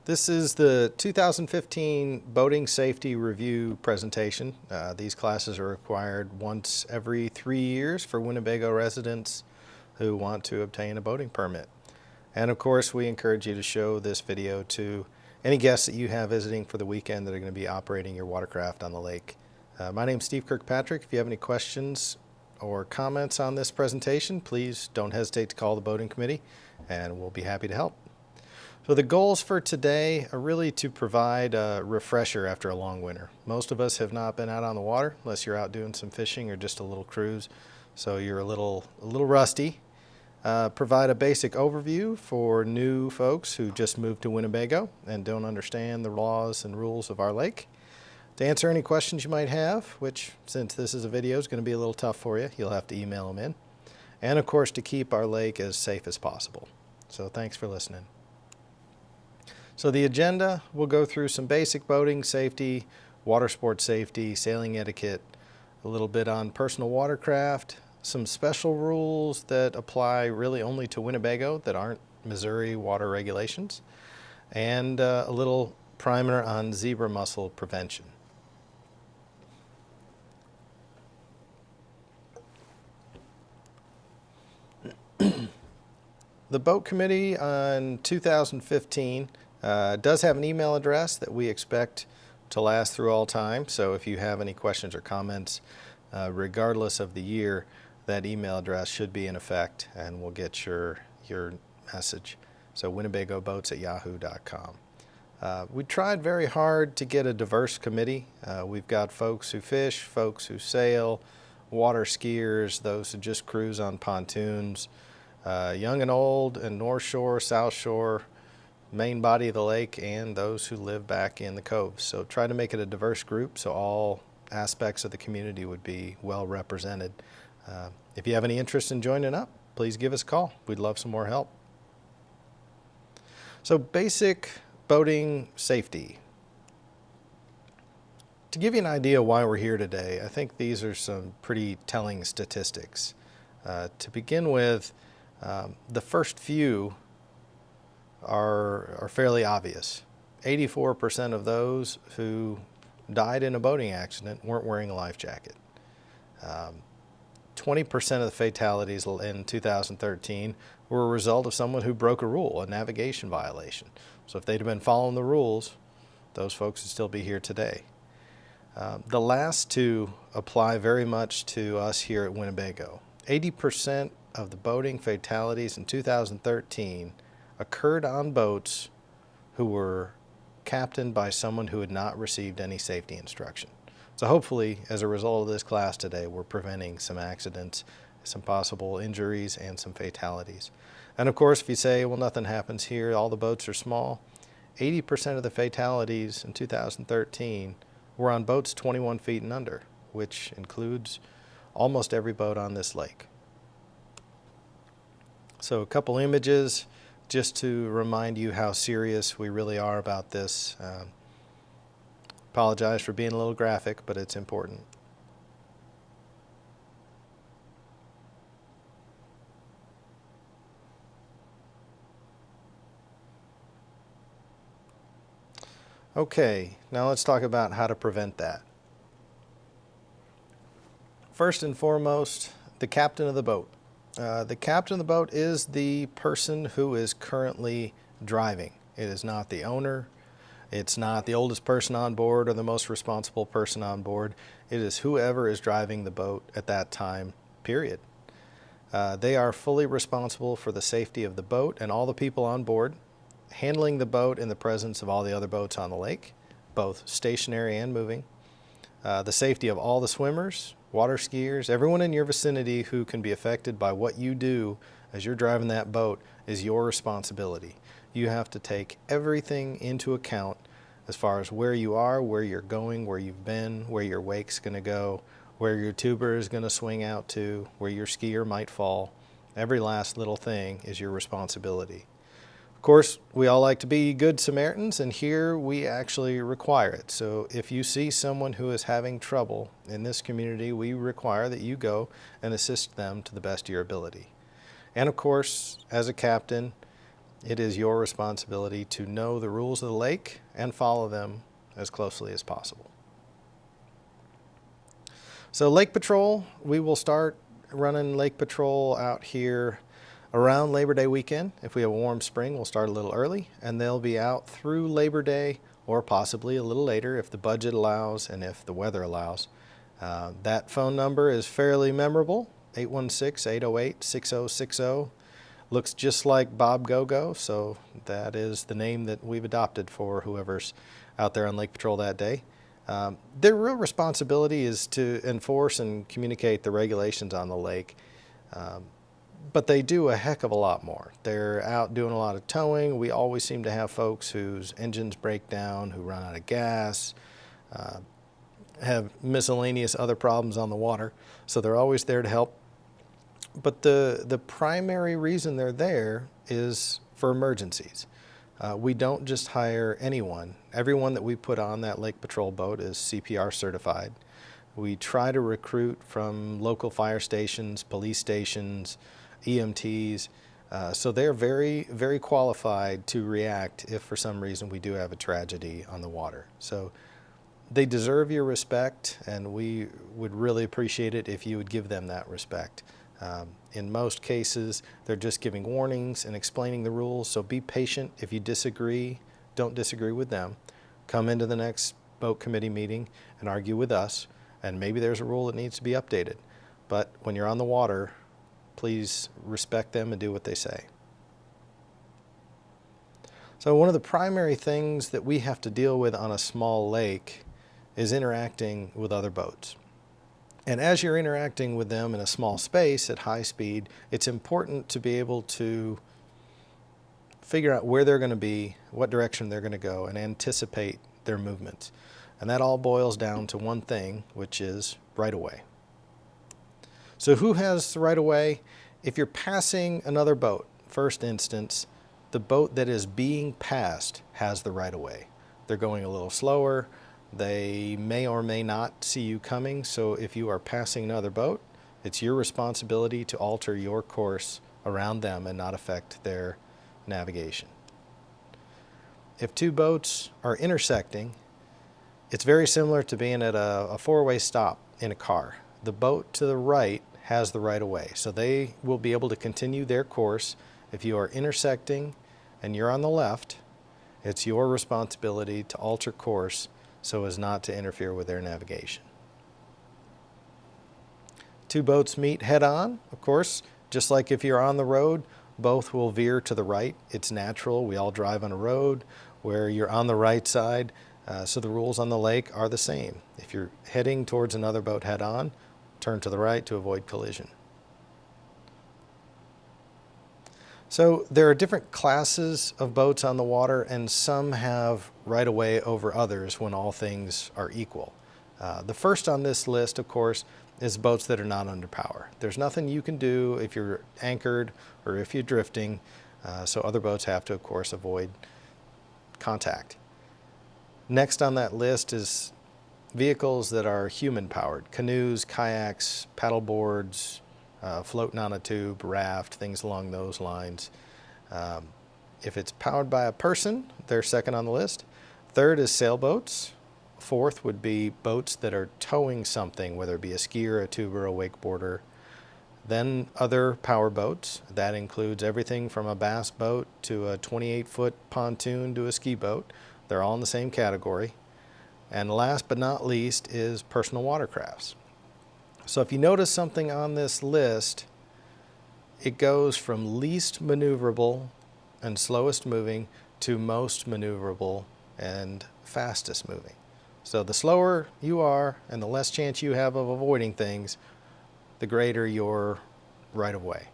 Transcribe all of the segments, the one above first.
This is the 2015 Boating Safety Review presentation. These classes are required once every 3 years for Winnebago residents who want to obtain a boating permit. And of course, we encourage you to show this video to any guests that you have visiting for the weekend that are going to be operating your watercraft on the lake. My name is Steve Kirkpatrick. If you have any questions or comments on this presentation, please don't hesitate to call the boating committee and we'll be happy to help. So the goals for today are really to provide a refresher after a long winter. Most of us have not been out on the water unless you're out doing some fishing or just a little cruise, so you're a little rusty. Provide a basic overview for new folks who just moved to Winnebago and don't understand the laws and rules of our lake. To answer any questions you might have, which since this is a video is going to be a little tough for you, you'll have to email them in. And of course to keep our lake as safe as possible. So thanks for listening. So the agenda, we'll go through some basic boating safety, water sport safety, sailing etiquette, a little bit on personal watercraft, some special rules that apply really only to Winnebago that aren't Missouri water regulations, and a little primer on zebra mussel prevention. The boat committee on 2015 does have an email address that we expect to last through all time. So if you have any questions or comments, regardless of the year, that email address should be in effect and we'll get your message. So winnebagoboats@yahoo.com. We tried very hard to get a diverse committee. We've got folks who fish, folks who sail, water skiers, those who just cruise on pontoons, young and old, and North Shore, South Shore, main body of the lake, and those who live back in the coves. So try to make it a diverse group so all aspects of the community would be well represented. If you have any interest in joining up, please give us a call. We'd love some more help. So basic boating safety. To give you an idea why we're here today, I think these are some pretty telling statistics. To begin with, the first few are fairly obvious. 84% of those who died in a boating accident weren't wearing a life jacket. 20% of the fatalities in 2013 were a result of someone who broke a rule, a navigation violation. So if they'd have been following the rules, those folks would still be here today. The last two apply very much to us here at Winnebago. 80% of the boating fatalities in 2013 occurred on boats who were captained by someone who had not received any safety instruction. So hopefully, as a result of this class today, we're preventing some accidents, some possible injuries, and some fatalities. And of course, if you say, well, nothing happens here, all the boats are small, 80% of the fatalities in 2013 were on boats 21 feet and under, which includes almost every boat on this lake. So a couple images just to remind you how serious we really are about this. Apologize for being a little graphic, but it's important. Okay, now let's talk about how to prevent that. First and foremost, the captain of the boat. The captain of the boat is the person who is currently driving. It is not the owner. It's not the oldest person on board or the most responsible person on board. It is whoever is driving the boat at that time, period. They are fully responsible for the safety of the boat and all the people on board, handling the boat in the presence of all the other boats on the lake, both stationary and moving, the safety of all the swimmers, water skiers, everyone in your vicinity who can be affected by what you do as you're driving that boat is your responsibility. You have to take everything into account as far as where you are, where you're going, where you've been, where your wake's going to go, where your tuber is going to swing out to, where your skier might fall. Every last little thing is your responsibility. Of course, we all like to be good Samaritans, and here we actually require it. So if you see someone who is having trouble in this community, we require that you go and assist them to the best of your ability. And of course, as a captain, It is your responsibility to know the rules of the lake and follow them as closely as possible. So Lake Patrol, we will start running Lake Patrol out here around Labor Day weekend. If we have a warm spring, we'll start a little early, and they'll be out through Labor Day or possibly a little later if the budget allows and if the weather allows. That phone number is fairly memorable, 816-808-6060. Looks just like Bob Go-Go, so that is the name that we've adopted for whoever's out there on Lake Patrol that day. Their real responsibility is to enforce and communicate the regulations on the lake, but they do a heck of a lot more. They're out doing a lot of towing. We always seem to have folks whose engines break down, who run out of gas, have miscellaneous other problems on the water, so they're always there to help. But the primary reason they're there is for emergencies. We don't just hire anyone. Everyone that we put on that Lake Patrol boat is CPR certified. We try to recruit from local fire stations, police stations, EMTs. So they're very, very qualified to react if for some reason we do have a tragedy on the water. So they deserve your respect, and we would really appreciate it if you would give them that respect. In most cases, they're just giving warnings and explaining the rules, so be patient. If you disagree, don't disagree with them. Come into the next boat committee meeting and argue with us, and maybe there's a rule that needs to be updated. But when you're on the water, please respect them and do what they say. So one of the primary things that we have to deal with on a small lake is interacting with other boats. And as you're interacting with them in a small space at high speed, it's important to be able to figure out where they're going to be, what direction they're going to go, and anticipate their movements. And that all boils down to one thing, which is right-of-way. So who has the right-of-way? If you're passing another boat, first instance, the boat that is being passed has the right-of-way. They're going a little slower. They may or may not see you coming, so if you are passing another boat, it's your responsibility to alter your course around them and not affect their navigation. If two boats are intersecting, it's very similar to being at a four-way stop in a car. The boat to the right has the right of way, so they will be able to continue their course. If you are intersecting and you're on the left, it's your responsibility to alter course so as not to interfere with their navigation. Two boats meet head-on, of course, just like if you're on the road, both will veer to the right. It's natural. We all drive on a road where you're on the right side, so the rules on the lake are the same. If you're heading towards another boat head-on, turn to the right to avoid collision. So there are different classes of boats on the water, and some have right-of-way over others when all things are equal. The first on this list, of course, is boats that are not under power. There's nothing you can do if you're anchored or if you're drifting, so other boats have to, of course, avoid contact. Next on that list is vehicles that are human-powered: canoes, kayaks, paddle boards, floating on a tube, raft, things along those lines. If it's powered by a person, they're second on the list. Third is sailboats. Fourth would be boats that are towing something, whether it be a skier, a tuber, a wakeboarder. Then other power boats. That includes everything from a bass boat to a 28-foot pontoon to a ski boat. They're all in the same category. And last but not least is personal watercrafts. So if you notice something on this list, it goes from least maneuverable and slowest moving to most maneuverable and fastest moving. So the slower you are and the less chance you have of avoiding things, the greater your right of way.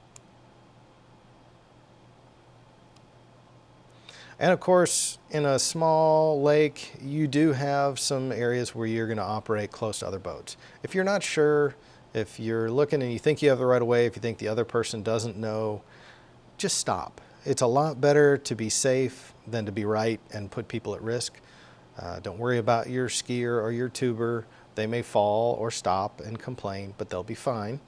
And of course, in a small lake, you do have some areas where you're going to operate close to other boats. If you're not sure, if you're looking and you think you have the right of way, if you think the other person doesn't know, just stop. It's a lot better to be safe than to be right and put people at risk. Don't worry about your skier or your tuber. They may fall or stop and complain, but they'll be fine.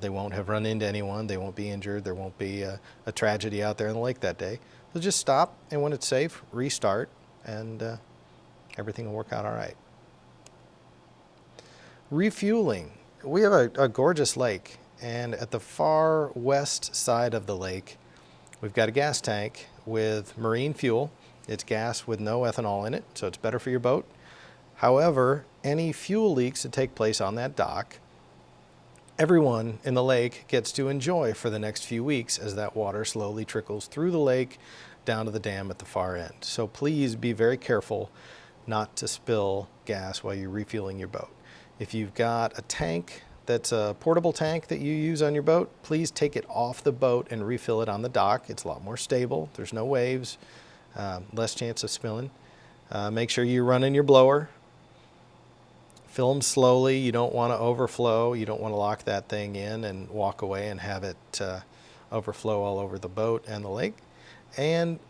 They won't have run into anyone. They won't be injured. There won't be a tragedy out there in the lake that day. So just stop, and when it's safe, restart, and everything will work out all right. Refueling. We have a gorgeous lake, and at the far west side of the lake, we've got a gas tank with marine fuel. It's gas with no ethanol in it, so it's better for your boat. However, any fuel leaks that take place on that dock, everyone in the lake gets to enjoy for the next few weeks as that water slowly trickles through the lake down to the dam at the far end. So please be very careful not to spill gas while you're refueling your boat. If you've got a tank that's a portable tank that you use on your boat, please take it off the boat and refill it on the dock. It's a lot more stable. There's no waves, less chance of spilling. Make sure you're running your blower. Fill them slowly. You don't want to overflow. You don't want to lock that thing in and walk away and have it overflow all over the boat and the lake. And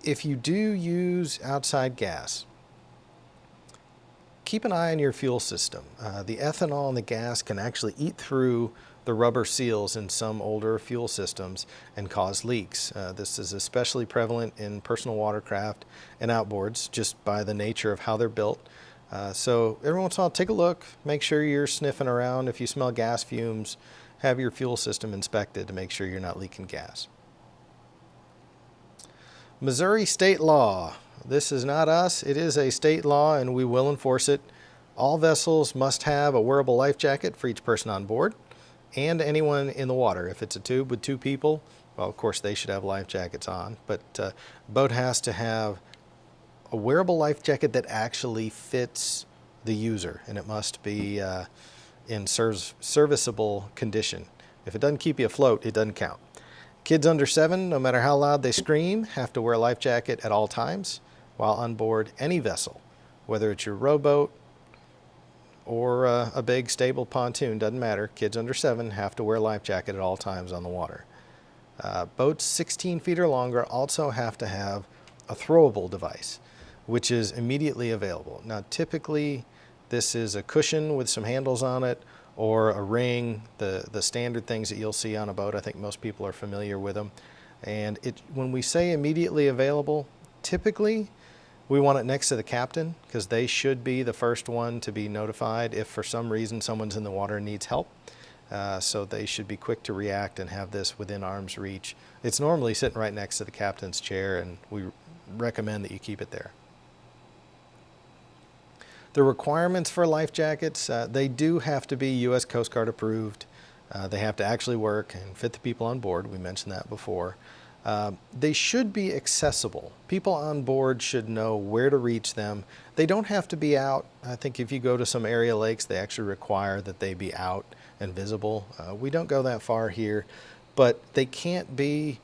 if you do use outside gas, keep an eye on your fuel system. The ethanol and the gas can actually eat through the rubber seals in some older fuel systems and cause leaks. This is especially prevalent in personal watercraft and outboards just by the nature of how they're built. So every once in a while, take a look, make sure you're sniffing around. If you smell gas fumes, have your fuel system inspected to make sure you're not leaking gas. Missouri state law. This is not us, it is a state law and we will enforce it. All vessels must have a wearable life jacket for each person on board and anyone in the water. If it's a tube with 2 people, well, of course they should have life jackets on, but boat has to have a wearable life jacket that actually fits the user, and it must be in serviceable condition. If it doesn't keep you afloat, it doesn't count. Kids under 7, no matter how loud they scream, have to wear a life jacket at all times while on board any vessel, whether it's your rowboat or a big stable pontoon, doesn't matter. Kids under 7 have to wear a life jacket at all times on the water. Boats 16 feet or longer also have to have a throwable device, which is immediately available. Now, typically, this is a cushion with some handles on it or a ring, the standard things that you'll see on a boat. I think most people are familiar with them. And when we say immediately available, typically we want it next to the captain because they should be the first one to be notified if for some reason someone's in the water and needs help. So they should be quick to react and have this within arm's reach. It's normally sitting right next to the captain's chair, and we recommend that you keep it there. The requirements for life jackets, they do have to be U.S. Coast Guard approved. They have to actually work and fit the people on board. We mentioned that before. They should be accessible. People on board should know where to reach them. They don't have to be out. I think if you go to some area lakes, they actually require that they be out and visible. We don't go that far here, but they can't be,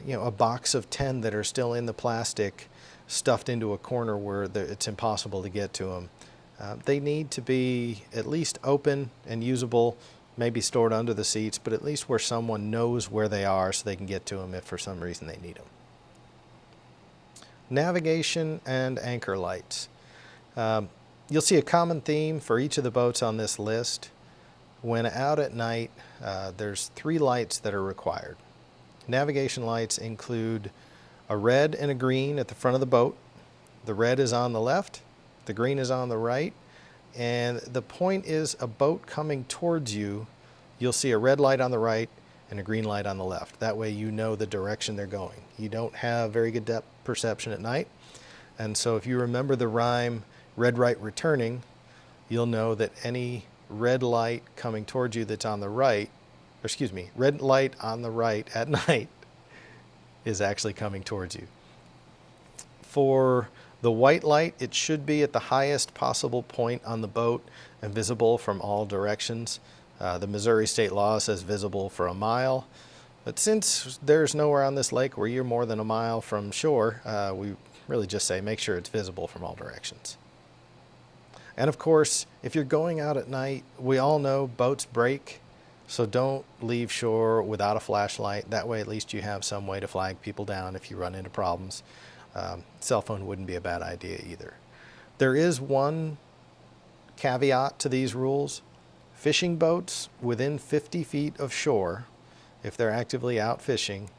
a box of 10 that are still in the plastic stuffed into a corner where it's impossible to get to them. They need to be at least open and usable, maybe stored under the seats, but at least where someone knows where they are so they can get to them if for some reason they need them. Navigation and anchor lights. You'll see a common theme for each of the boats on this list. When out at night, there's 3 lights that are required. Navigation lights include a red and a green at the front of the boat. The red is on the left, the green is on the right, and the point is a boat coming towards you, you'll see a red light on the right and a green light on the left. That way you know the direction they're going. You don't have very good depth perception at night, and so if you remember the rhyme, red light returning, you'll know that any red light coming towards you that's on the right, red light on the right at night is actually coming towards you. For the white light, it should be at the highest possible point on the boat and visible from all directions. The Missouri state law says visible for a mile, but since there's nowhere on this lake where you're more than a mile from shore, we really just say make sure it's visible from all directions. And of course, if you're going out at night, we all know boats break, so don't leave shore without a flashlight. That way at least you have some way to flag people down if you run into problems. Cell phone wouldn't be a bad idea either. There is one caveat to these rules. Fishing boats within 50 feet of shore, if they're actively out fishing,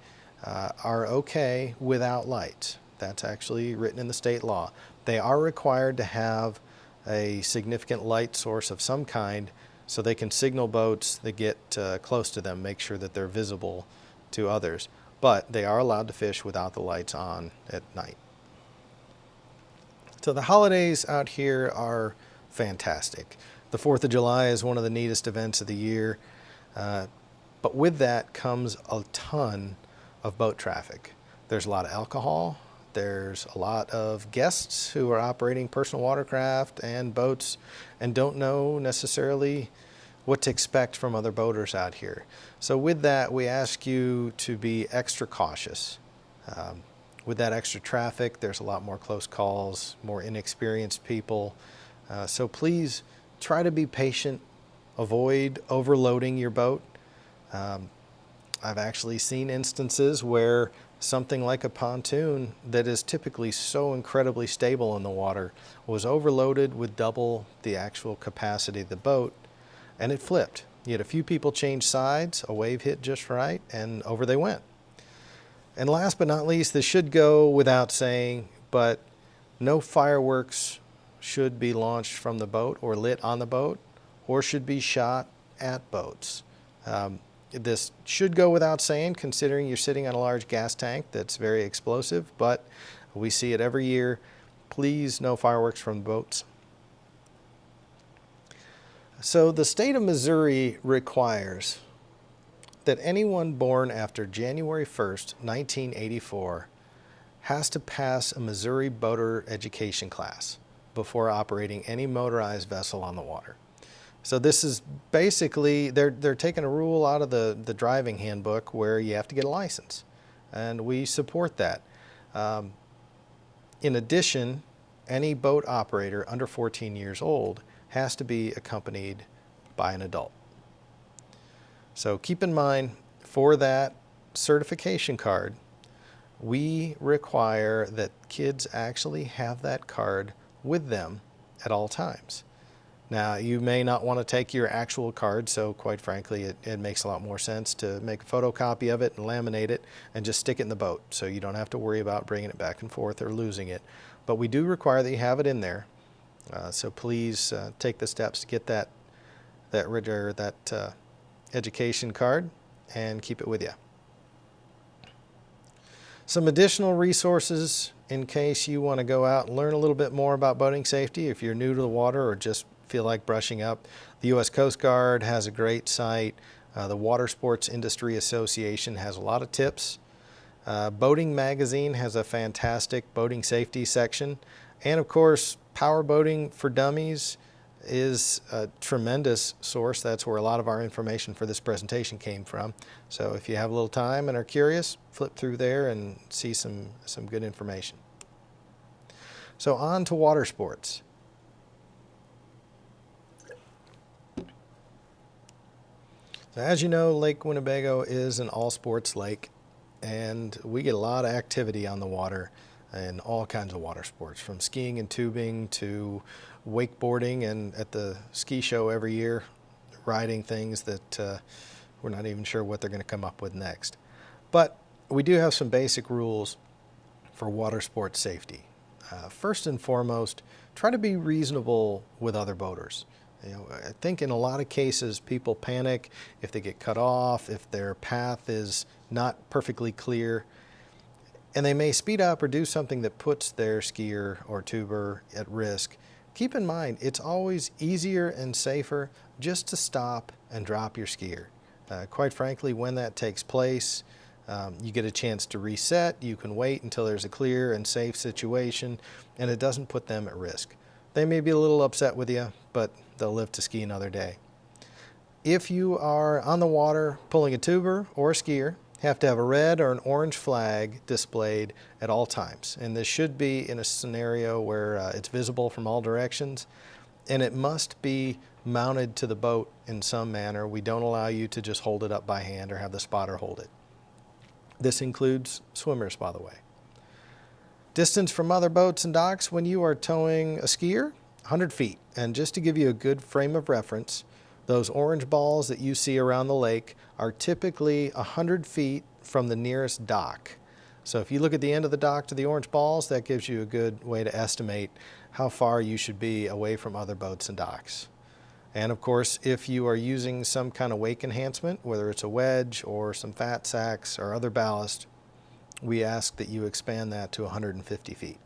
are okay without lights. That's actually written in the state law. They are required to have a significant light source of some kind so they can signal boats that get close to them, make sure that they're visible to others. But they are allowed to fish without the lights on at night. So the holidays out here are fantastic. The 4th of July is one of the neatest events of the year, but with that comes a ton of boat traffic. There's a lot of alcohol. There's a lot of guests who are operating personal watercraft and boats and don't know necessarily what to expect from other boaters out here. So with that, we ask you to be extra cautious. With that extra traffic, there's a lot more close calls, more inexperienced people. So please try to be patient, avoid overloading your boat. I've actually seen instances where something like a pontoon that is typically so incredibly stable in the water was overloaded with double the actual capacity of the boat, and it flipped. You had a few people change sides, a wave hit just right, and over they went. And last but not least, this should go without saying, but no fireworks should be launched from the boat or lit on the boat or should be shot at boats. This should go without saying, considering you're sitting on a large gas tank that's very explosive, but we see it every year. Please, no fireworks from the boats. So the state of Missouri requires that anyone born after January 1st, 1984 has to pass a Missouri boater education class before operating any motorized vessel on the water. So this is basically, they're taking a rule out of the driving handbook where you have to get a license, and we support that. In addition, any boat operator under 14 years old has to be accompanied by an adult. So keep in mind, for that certification card, we require that kids actually have that card with them at all times. Now, you may not want to take your actual card, so quite frankly, it makes a lot more sense to make a photocopy of it and laminate it and just stick it in the boat so you don't have to worry about bringing it back and forth or losing it. But we do require that you have it in there, so please take the steps to get that education card and keep it with you. Some additional resources in case you want to go out and learn a little bit more about boating safety if you're new to the water or just feel like brushing up. The U.S. Coast Guard has a great site. The Water Sports Industry Association has a lot of tips. Boating Magazine has a fantastic boating safety section. And of course, Power Boating for Dummies is a tremendous source. That's where a lot of our information for this presentation came from. So if you have a little time and are curious, flip through there and see some good information. So on to water sports. So as you know, Lake Winnebago is an all-sports lake, and we get a lot of activity on the water and all kinds of water sports, from skiing and tubing to wakeboarding, and at the ski show every year, riding things that we're not even sure what they're going to come up with next. But we do have some basic rules for water sports safety. First and foremost, try to be reasonable with other boaters. I think in a lot of cases people panic if they get cut off, if their path is not perfectly clear, and they may speed up or do something that puts their skier or tuber at risk. Keep in mind, it's always easier and safer just to stop and drop your skier. Quite frankly, when that takes place, you get a chance to reset. You can wait until there's a clear and safe situation, and it doesn't put them at risk. They may be a little upset with you, but they'll live to ski another day. If you are on the water pulling a tuber or a skier, you have to have a red or an orange flag displayed at all times. And this should be in a scenario where it's visible from all directions, and it must be mounted to the boat in some manner. We don't allow you to just hold it up by hand or have the spotter hold it. This includes swimmers, by the way. Distance from other boats and docks when you are towing a skier, 100 feet. And just to give you a good frame of reference, those orange balls that you see around the lake are typically 100 feet from the nearest dock. So if you look at the end of the dock to the orange balls, that gives you a good way to estimate how far you should be away from other boats and docks. And of course, if you are using some kind of wake enhancement, whether it's a wedge or some fat sacks or other ballast, we ask that you expand that to 150 feet.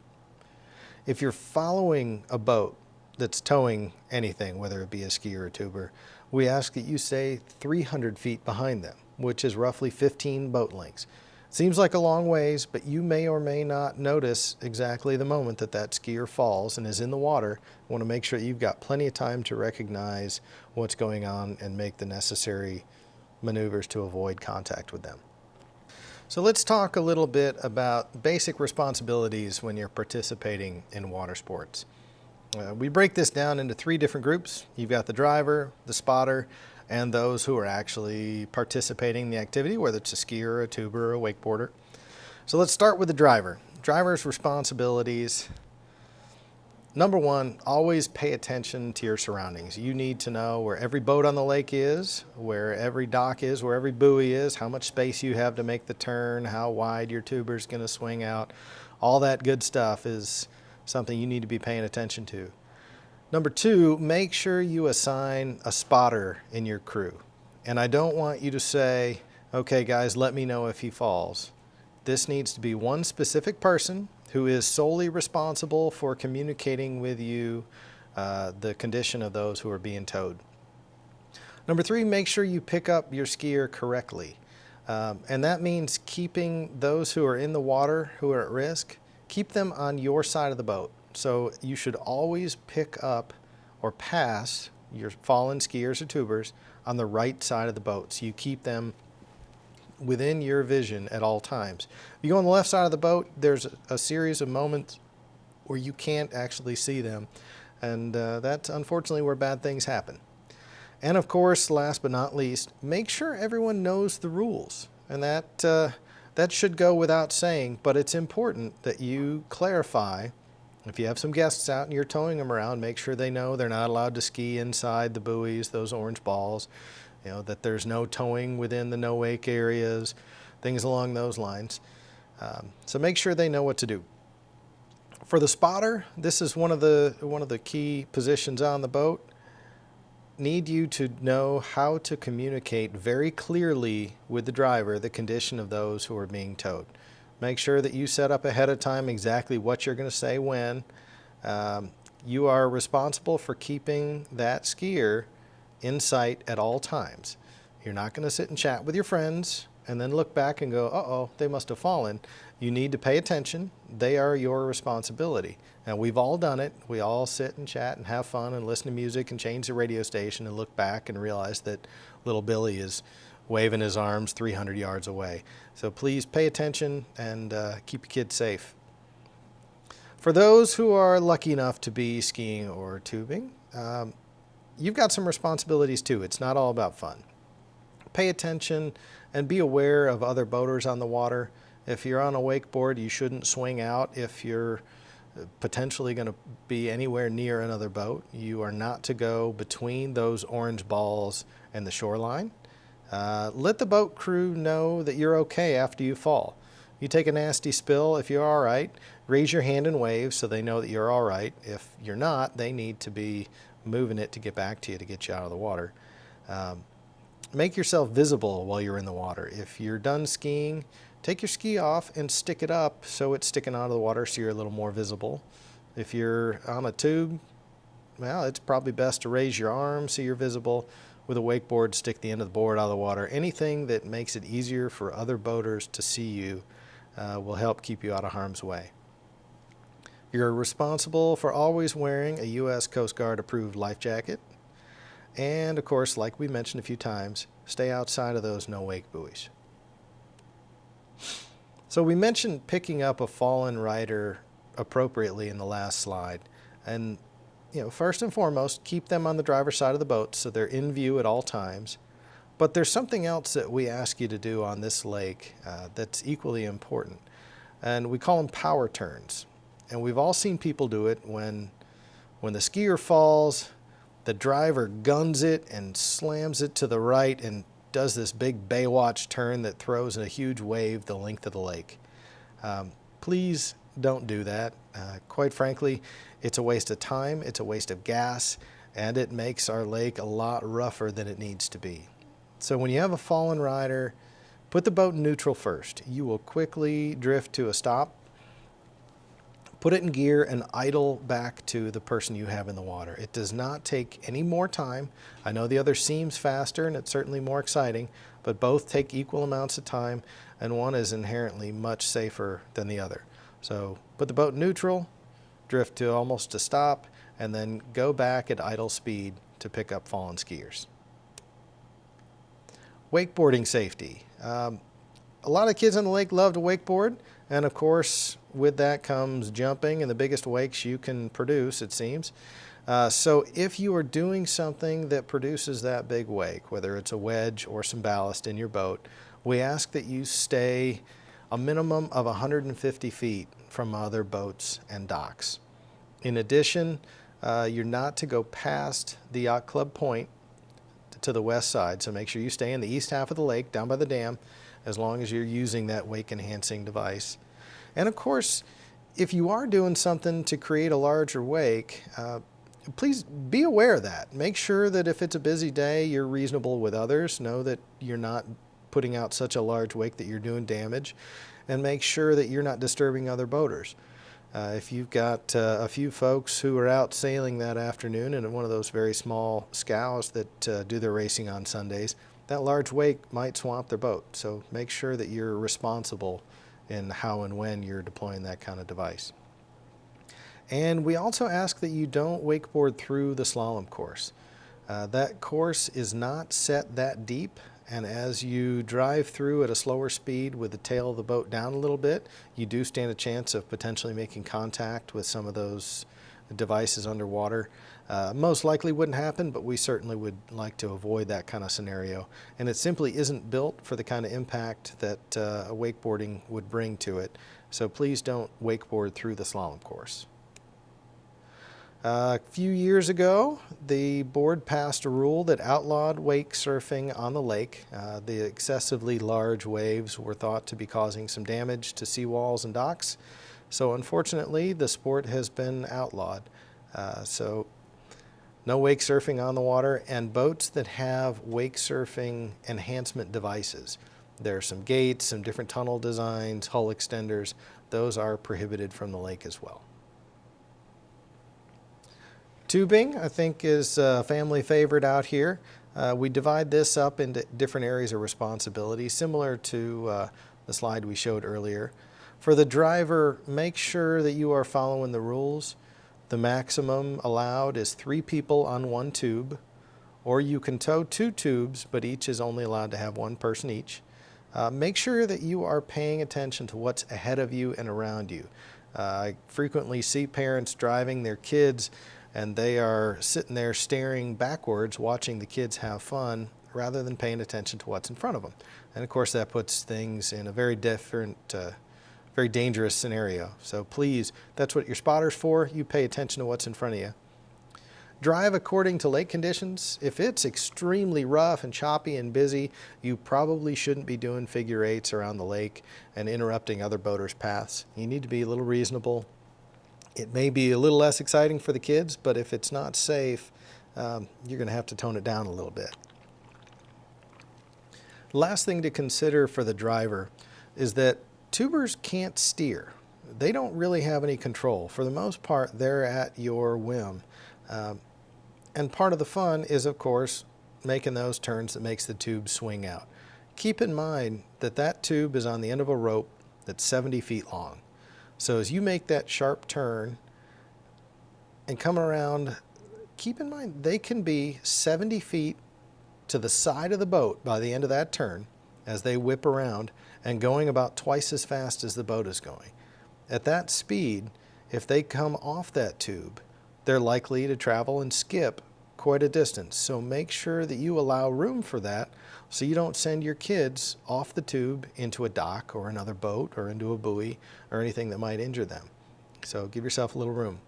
If you're following a boat that's towing anything, whether it be a ski or a tuber, we ask that you stay 300 feet behind them, which is roughly 15 boat lengths. Seems like a long ways, but you may or may not notice exactly the moment that that skier falls and is in the water. You want to make sure that you've got plenty of time to recognize what's going on and make the necessary maneuvers to avoid contact with them. So let's talk a little bit about basic responsibilities when you're participating in water sports. We break this down into 3 different groups. You've got the driver, the spotter, and those who are actually participating in the activity, whether it's a skier, a tuber, or a wakeboarder. So let's start with the driver. Driver's responsibilities. Number 1, always pay attention to your surroundings. You need to know where every boat on the lake is, where every dock is, where every buoy is, how much space you have to make the turn, how wide your tuber is going to swing out. All that good stuff is something you need to be paying attention to. Number 2, make sure you assign a spotter in your crew. And I don't want you to say, okay guys, let me know if he falls. This needs to be one specific person who is solely responsible for communicating with you the condition of those who are being towed. Number 3, make sure you pick up your skier correctly. And that means keeping those who are in the water, who are at risk, keep them on your side of the boat. So you should always pick up or pass your fallen skiers or tubers on the right side of the boat. So you keep them within your vision at all times. If you go on the left side of the boat, there's a series of moments where you can't actually see them. And that's unfortunately where bad things happen. And of course, last but not least, make sure everyone knows the rules. And that should go without saying, but it's important that you clarify. If you have some guests out and you're towing them around, make sure they know they're not allowed to ski inside the buoys, those orange balls, that there's no towing within the no-wake areas, things along those lines. So make sure they know what to do. For the spotter, this is one of the key positions on the boat. Need you to know how to communicate very clearly with the driver the condition of those who are being towed. Make sure that you set up ahead of time exactly what you're going to say when. You are responsible for keeping that skier in sight at all times. You're not going to sit and chat with your friends and then look back and go, uh-oh, they must have fallen. You need to pay attention. They are your responsibility. Now, we've all done it. We all sit and chat and have fun and listen to music and change the radio station and look back and realize that little Billy is waving his arms 300 yards away. So please pay attention and keep your kids safe. For those who are lucky enough to be skiing or tubing, you've got some responsibilities too. It's not all about fun. Pay attention and be aware of other boaters on the water. If you're on a wakeboard, you shouldn't swing out if you're potentially going to be anywhere near another boat. You are not to go between those orange balls and the shoreline. Let the boat crew know that you're okay after you fall. You take a nasty spill, if you're all right, raise your hand and wave so they know that you're all right. If you're not, they need to be moving it to get back to you to get you out of the water. Make yourself visible while you're in the water. If you're done skiing, take your ski off and stick it up so it's sticking out of the water so you're a little more visible. If you're on a tube, well, it's probably best to raise your arm so you're visible. With a wakeboard, stick the end of the board out of the water. Anything that makes it easier for other boaters to see you will help keep you out of harm's way. You're responsible for always wearing a U.S. Coast Guard approved life jacket. And of course, like we mentioned a few times, stay outside of those no-wake buoys. So we mentioned picking up a fallen rider appropriately in the last slide. And first and foremost, keep them on the driver's side of the boat so they're in view at all times. But there's something else that we ask you to do on this lake that's equally important. And we call them power turns. And we've all seen people do it when the skier falls, the driver guns it and slams it to the right and does this big Baywatch turn that throws in a huge wave the length of the lake. Please don't do that. Quite frankly, it's a waste of time, it's a waste of gas, and it makes our lake a lot rougher than it needs to be. So when you have a fallen rider, put the boat in neutral first. You will quickly drift to a stop, put it in gear, and idle back to the person you have in the water. It does not take any more time. I know the other seems faster and it's certainly more exciting, but both take equal amounts of time, and one is inherently much safer than the other. So put the boat in neutral, drift to almost a stop, and then go back at idle speed to pick up fallen skiers. Wakeboarding safety. A lot of kids on the lake love to wakeboard, and of course with that comes jumping and the biggest wakes you can produce, it seems. So if you are doing something that produces that big wake, whether it's a wedge or some ballast in your boat, we ask that you stay a minimum of 150 feet from other boats and docks. In addition, you're not to go past the Yacht Club Point to the west side, so make sure you stay in the east half of the lake down by the dam as long as you're using that wake enhancing device. And of course, if you are doing something to create a larger wake, please be aware of that. Make sure that if it's a busy day, you're reasonable with others. Know that you're not putting out such a large wake that you're doing damage, and make sure that you're not disturbing other boaters. If you've got a few folks who are out sailing that afternoon in one of those very small scows that do their racing on Sundays, that large wake might swamp their boat. So make sure that you're responsible in how and when you're deploying that kind of device. And we also ask that you don't wakeboard through the slalom course. That course is not set that deep, and as you drive through at a slower speed with the tail of the boat down a little bit, you do stand a chance of potentially making contact with some of those devices underwater. Most likely wouldn't happen, but we certainly would like to avoid that kind of scenario. And it simply isn't built for the kind of impact that a wakeboarding would bring to it. So please don't wakeboard through the slalom course. A few years ago, the board passed a rule that outlawed wake surfing on the lake. The excessively large waves were thought to be causing some damage to seawalls and docks. So unfortunately, the sport has been outlawed. So no wake surfing on the water, and boats that have wake surfing enhancement devices. There are some gates, some different tunnel designs, hull extenders. Those are prohibited from the lake as well. Tubing, I think, is a family favorite out here. We divide this up into different areas of responsibility, similar to the slide we showed earlier. For the driver, make sure that you are following the rules. The maximum allowed is 3 people on one tube, or you can tow 2 tubes, but each is only allowed to have 1 person each. Make sure that you are paying attention to what's ahead of you and around you. I frequently see parents driving their kids, and they are sitting there staring backwards, watching the kids have fun, rather than paying attention to what's in front of them. And of course, that puts things in a very different, very dangerous scenario. So please, that's what your spotter's for. You pay attention to what's in front of you. Drive according to lake conditions. If it's extremely rough and choppy and busy, you probably shouldn't be doing figure eights around the lake and interrupting other boaters' paths. You need to be a little reasonable. It may be a little less exciting for the kids, but if it's not safe, you're going to have to tone it down a little bit. Last thing to consider for the driver is that tubers can't steer. They don't really have any control. For the most part, they're at your whim. And part of the fun is, of course, making those turns that makes the tube swing out. Keep in mind that that tube is on the end of a rope that's 70 feet long. So as you make that sharp turn and come around, keep in mind they can be 70 feet to the side of the boat by the end of that turn as they whip around and going about twice as fast as the boat is going. At that speed, if they come off that tube, they're likely to travel and skip quite a distance. So make sure that you allow room for that so you don't send your kids off the tube into a dock or another boat or into a buoy or anything that might injure them. So give yourself a little room.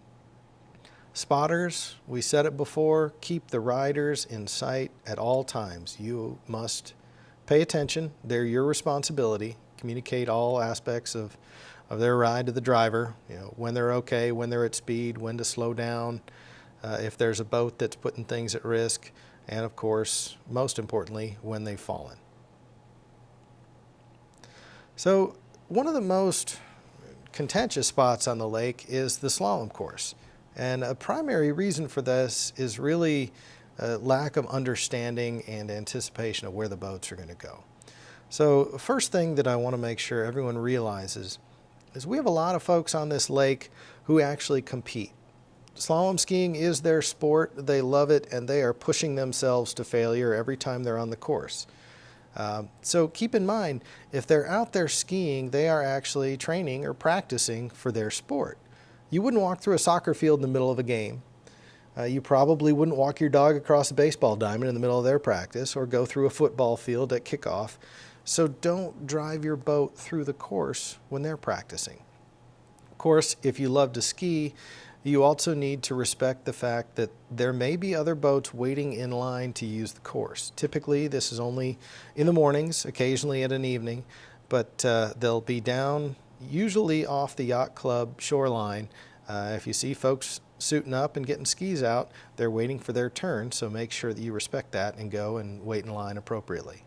Spotters, we said it before, keep the riders in sight at all times. You must pay attention. They're your responsibility. Communicate all aspects of their ride to the driver, when they're okay, when they're at speed, when to slow down, if there's a boat that's putting things at risk, and of course, most importantly, when they've fallen. So one of the most contentious spots on the lake is the slalom course. And a primary reason for this is really a lack of understanding and anticipation of where the boats are going to go. So first thing that I want to make sure everyone realizes is we have a lot of folks on this lake who actually compete. Slalom skiing is their sport, they love it, and they are pushing themselves to failure every time they're on the course. So keep in mind, if they're out there skiing, they are actually training or practicing for their sport. You wouldn't walk through a soccer field in the middle of a game. You probably wouldn't walk your dog across a baseball diamond in the middle of their practice or go through a football field at kickoff. So don't drive your boat through the course when they're practicing. Of course, if you love to ski, you also need to respect the fact that there may be other boats waiting in line to use the course. Typically, this is only in the mornings, occasionally at an evening, but they'll be down usually off the yacht club shoreline. If you see folks suiting up and getting skis out, they're waiting for their turn, so make sure that you respect that and go and wait in line appropriately.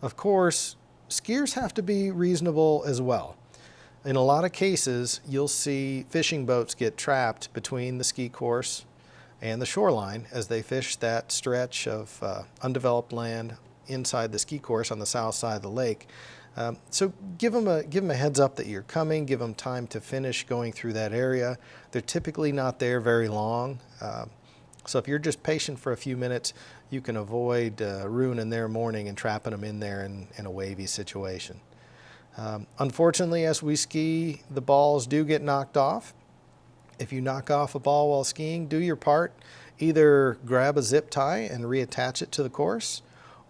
Of course, skiers have to be reasonable as well. In a lot of cases, you'll see fishing boats get trapped between the ski course and the shoreline as they fish that stretch of undeveloped land inside the ski course on the south side of the lake. So give them a heads up that you're coming, give them time to finish going through that area. They're typically not there very long. So if you're just patient for a few minutes, you can avoid ruining their morning and trapping them in there in a wavy situation. Unfortunately, as we ski, the balls do get knocked off. If you knock off a ball while skiing, do your part. Either grab a zip tie and reattach it to the course,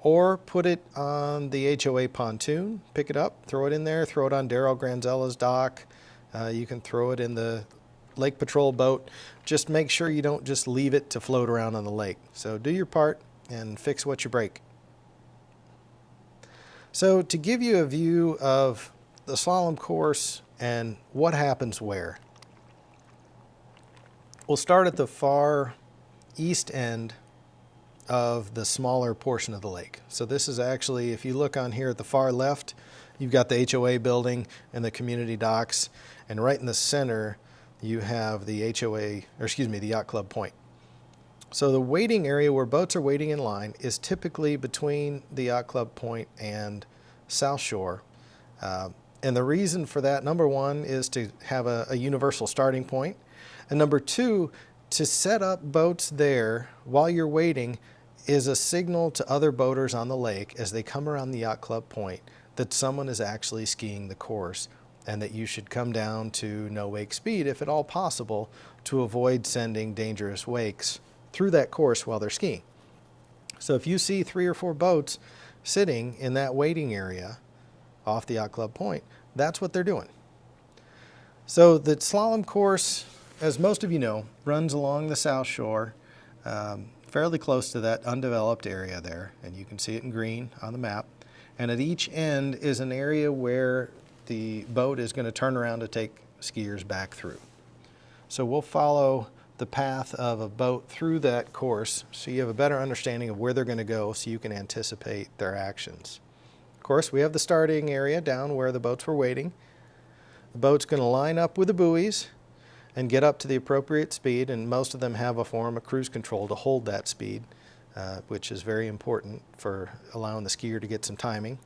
or put it on the HOA pontoon, pick it up, throw it in there, throw it on Daryl Granzella's dock. You can throw it in the Lake Patrol boat. Just make sure you don't just leave it to float around on the lake. So do your part and fix what you break. So to give you a view of the slalom course and what happens where, we'll start at the far east end of the smaller portion of the lake. So this is actually, if you look on here at the far left, you've got the HOA building and the community docks, and right in the center you have the the Yacht Club Point. So the waiting area where boats are waiting in line is typically between the Yacht Club Point and South Shore. And the reason for that, number one, is to have a universal starting point. And number two, to set up boats there while you're waiting is a signal to other boaters on the lake as they come around the Yacht Club Point that someone is actually skiing the course and that you should come down to no wake speed if at all possible to avoid sending dangerous wakes through that course while they're skiing. So if you see 3 or 4 boats sitting in that waiting area off the Yacht Club Point, that's what they're doing. So the slalom course, as most of you know, runs along the South Shore, fairly close to that undeveloped area there, and you can see it in green on the map. And at each end is an area where the boat is going to turn around to take skiers back through. So we'll follow the path of a boat through that course so you have a better understanding of where they're going to go so you can anticipate their actions. Of course, we have the starting area down where the boats were waiting. The boat's going to line up with the buoys and get up to the appropriate speed, and most of them have a form of cruise control to hold that speed, which is very important for allowing the skier to get some timing.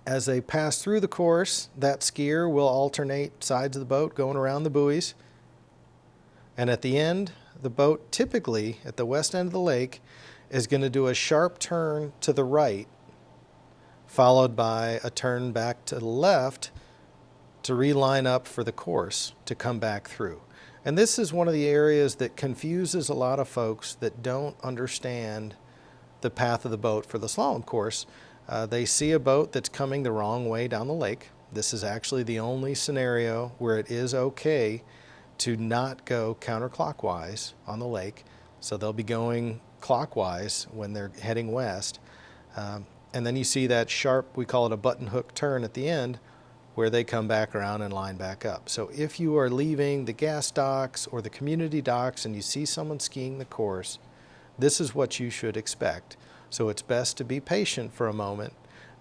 As they pass through the course, that skier will alternate sides of the boat going around the buoys. And at the end, the boat typically at the west end of the lake is going to do a sharp turn to the right, followed by a turn back to the left to reline up for the course to come back through. And this is one of the areas that confuses a lot of folks that don't understand the path of the boat for the slalom course. They see a boat that's coming the wrong way down the lake. This is actually the only scenario where it is okay to not go counterclockwise on the lake. So they'll be going clockwise when they're heading west. And then you see that sharp, we call it a button hook turn at the end, where they come back around and line back up. So if you are leaving the gas docks or the community docks and you see someone skiing the course, this is what you should expect. So it's best to be patient for a moment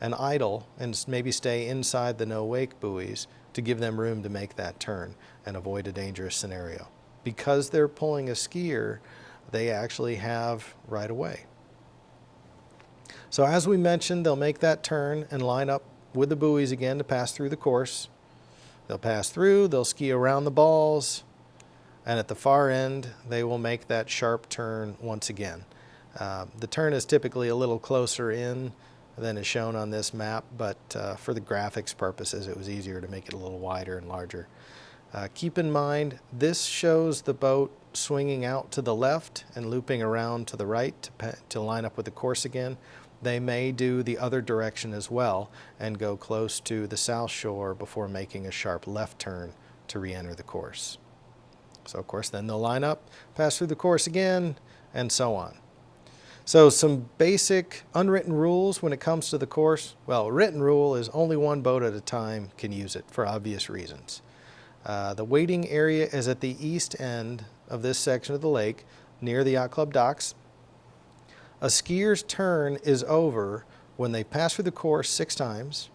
and idle and maybe stay inside the no-wake buoys to give them room to make that turn and avoid a dangerous scenario. Because they're pulling a skier, they actually have right of way. So as we mentioned, they'll make that turn and line up with the buoys again to pass through the course. They'll pass through, they'll ski around the balls, and at the far end, they will make that sharp turn once again. The turn is typically a little closer in than is shown on this map, but for the graphics purposes, it was easier to make it a little wider and larger. Keep in mind, this shows the boat swinging out to the left and looping around to the right to line up with the course again. They may do the other direction as well and go close to the south shore before making a sharp left turn to re-enter the course. So of course then they'll line up, pass through the course again, and so on. So some basic unwritten rules when it comes to the course. Well, a written rule is only one boat at a time can use it for obvious reasons. The waiting area is at the east end of this section of the lake near the yacht club docks. A skier's turn is over when they pass through the course 6 times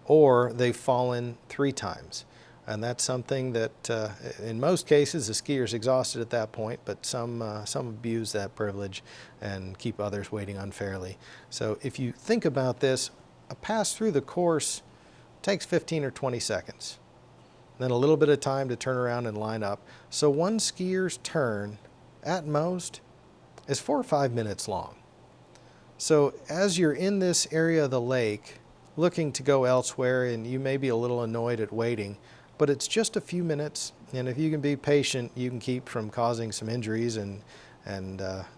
or they've fallen 3 times. And that's something that in most cases the skier's exhausted at that point, but some abuse that privilege and keep others waiting unfairly. So if you think about this, a pass through the course takes 15 or 20 seconds. Then a little bit of time to turn around and line up. So one skier's turn at most is 4 or 5 minutes long. So as you're in this area of the lake looking to go elsewhere, and you may be a little annoyed at waiting, but it's just a few minutes, and if you can be patient, you can keep from causing some injuries and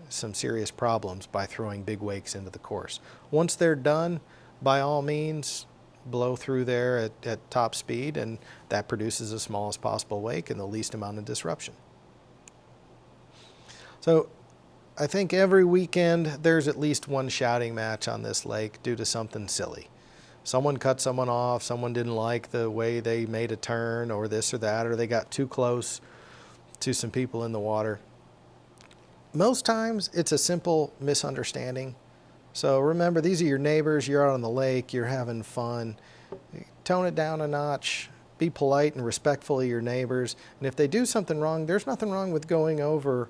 some serious problems by throwing big wakes into the course. Once they're done, by all means, blow through there at top speed, and that produces the smallest possible wake and the least amount of disruption. So I think every weekend there's at least one shouting match on this lake due to something silly. Someone cut someone off, someone didn't like the way they made a turn or this or that, or they got too close to some people in the water. Most times it's a simple misunderstanding. So remember, these are your neighbors, you're out on the lake, you're having fun. Tone it down a notch, be polite and respectful of your neighbors. And if they do something wrong, there's nothing wrong with going over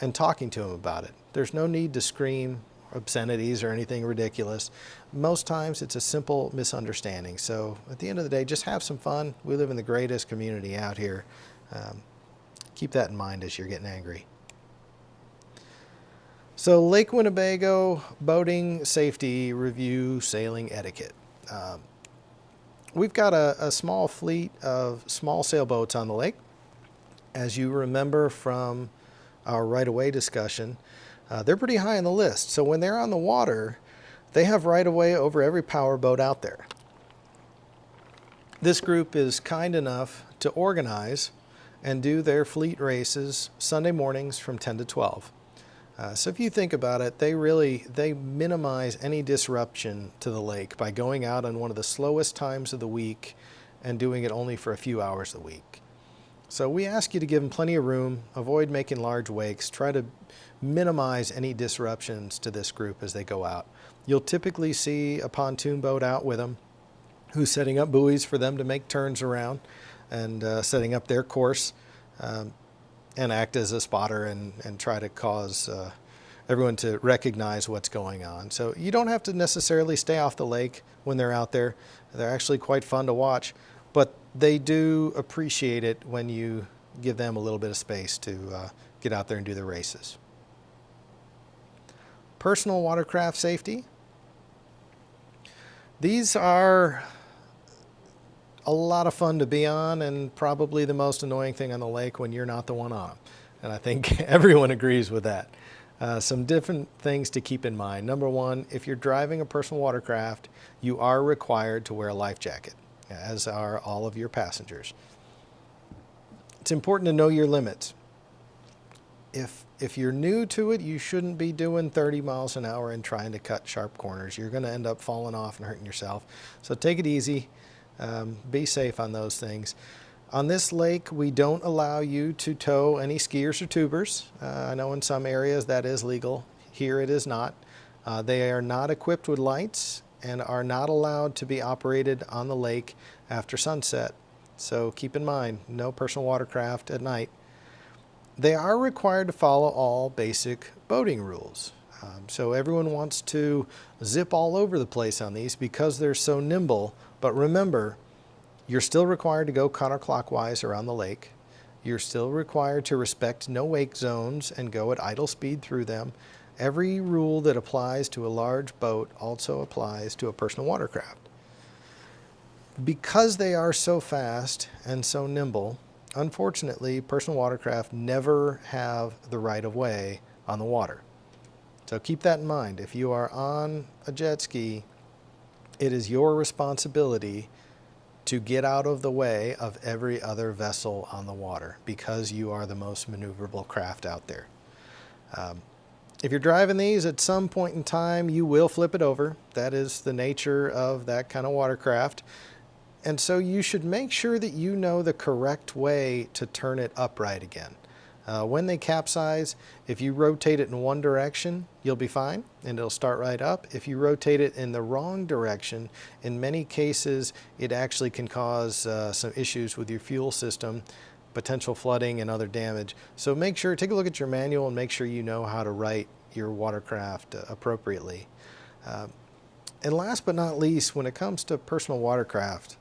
and talking to them about it. There's no need to scream obscenities or anything ridiculous. Most times it's a simple misunderstanding. So at the end of the day, just have some fun. We live in the greatest community out here. Keep that in mind as you're getting angry. So Lake Winnebago boating safety review sailing etiquette. We've got a small fleet of small sailboats on the lake. As you remember from our right-of-way discussion, they're pretty high on the list. So when they're on the water, they have right-of-way over every power boat out there. This group is kind enough to organize and do their fleet races Sunday mornings from 10 to 12. So if you think about it, they minimize any disruption to the lake by going out on one of the slowest times of the week and doing it only for a few hours a week. So we ask you to give them plenty of room, avoid making large wakes, try to minimize any disruptions to this group as they go out. You'll typically see a pontoon boat out with them who's setting up buoys for them to make turns around and setting up their course and act as a spotter and try to cause everyone to recognize what's going on. So you don't have to necessarily stay off the lake when they're out there. They're actually quite fun to watch, but they do appreciate it when you give them a little bit of space to get out there and do their races. Personal watercraft safety. These are a lot of fun to be on and probably the most annoying thing on the lake when you're not the one on them. And I think everyone agrees with that. Some different things to keep in mind. Number one, if you're driving a personal watercraft, you are required to wear a life jacket, as are all of your passengers. It's important to know your limits. if you're new to it, you shouldn't be doing 30 miles an hour and trying to cut sharp corners. You're going to end up falling off and hurting yourself. So take it easy. Be safe on those things. On this lake, we don't allow you to tow any skiers or tubers. I know in some areas that is legal. Here it is not. They are not equipped with lights and are not allowed to be operated on the lake after sunset. So keep in mind, no personal watercraft at night. They are required to follow all basic boating rules. So everyone wants to zip all over the place on these because they're so nimble. But remember, you're still required to go counterclockwise around the lake. You're still required to respect no wake zones and go at idle speed through them. Every rule that applies to a large boat also applies to a personal watercraft. Because they are so fast and so nimble, unfortunately, personal watercraft never have the right of way on the water. So keep that in mind. If you are on a jet ski, it is your responsibility to get out of the way of every other vessel on the water because you are the most maneuverable craft out there. If you're driving these, at some point in time, you will flip it over. That is the nature of that kind of watercraft. And so you should make sure that you know the correct way to turn it upright again. When they capsize, if you rotate it in one direction, you'll be fine and it'll start right up. If you rotate it in the wrong direction, in many cases, it actually can cause some issues with your fuel system, potential flooding and other damage. So make sure, take a look at your manual and make sure you know how to right your watercraft appropriately. And last but not least, when it comes to personal watercraft,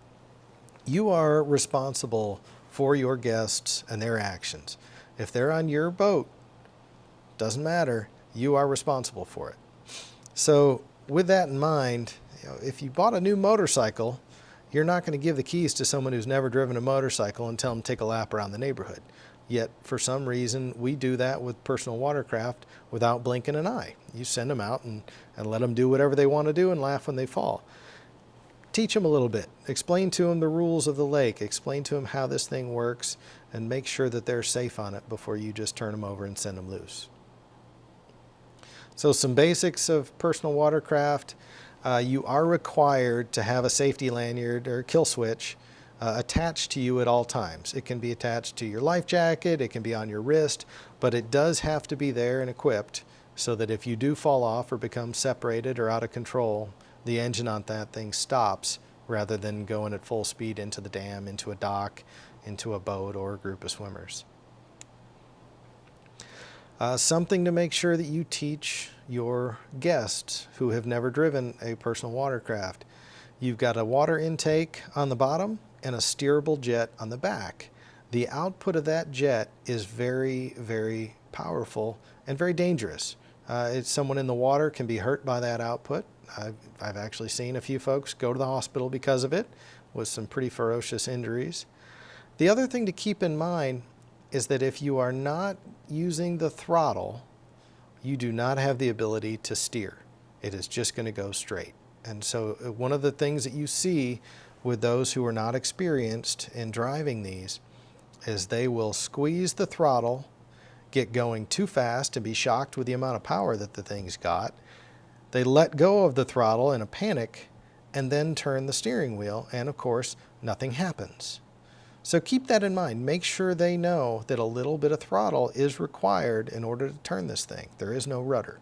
you are responsible for your guests and their actions. If they're on your boat, doesn't matter, you are responsible for it. So with that in mind, if you bought a new motorcycle, you're not going to give the keys to someone who's never driven a motorcycle and tell them to take a lap around the neighborhood. Yet, for some reason, we do that with personal watercraft without blinking an eye. You send them out and let them do whatever they want to do and laugh when they fall. Teach them a little bit. Explain to them the rules of the lake. Explain to them how this thing works and make sure that they're safe on it before you just turn them over and send them loose. So some basics of personal watercraft. You are required to have a safety lanyard or kill switch attached to you at all times. It can be attached to your life jacket, it can be on your wrist, but it does have to be there and equipped so that if you do fall off or become separated or out of control, the engine on that thing stops rather than going at full speed into the dam, into a dock, into a boat or a group of swimmers. Something to make sure that you teach your guests who have never driven a personal watercraft. You've got a water intake on the bottom and a steerable jet on the back. The output of that jet is very, very powerful and very dangerous. Someone in the water can be hurt by that output. I've actually seen a few folks go to the hospital because of it with some pretty ferocious injuries. The other thing to keep in mind is that if you are not using the throttle, you do not have the ability to steer. It is just going to go straight. And so one of the things that you see with those who are not experienced in driving these is they will squeeze the throttle, get going too fast and be shocked with the amount of power that the thing's got. They let go of the throttle in a panic and then turn the steering wheel, and of course, nothing happens. So keep that in mind. Make sure they know that a little bit of throttle is required in order to turn this thing. There is no rudder.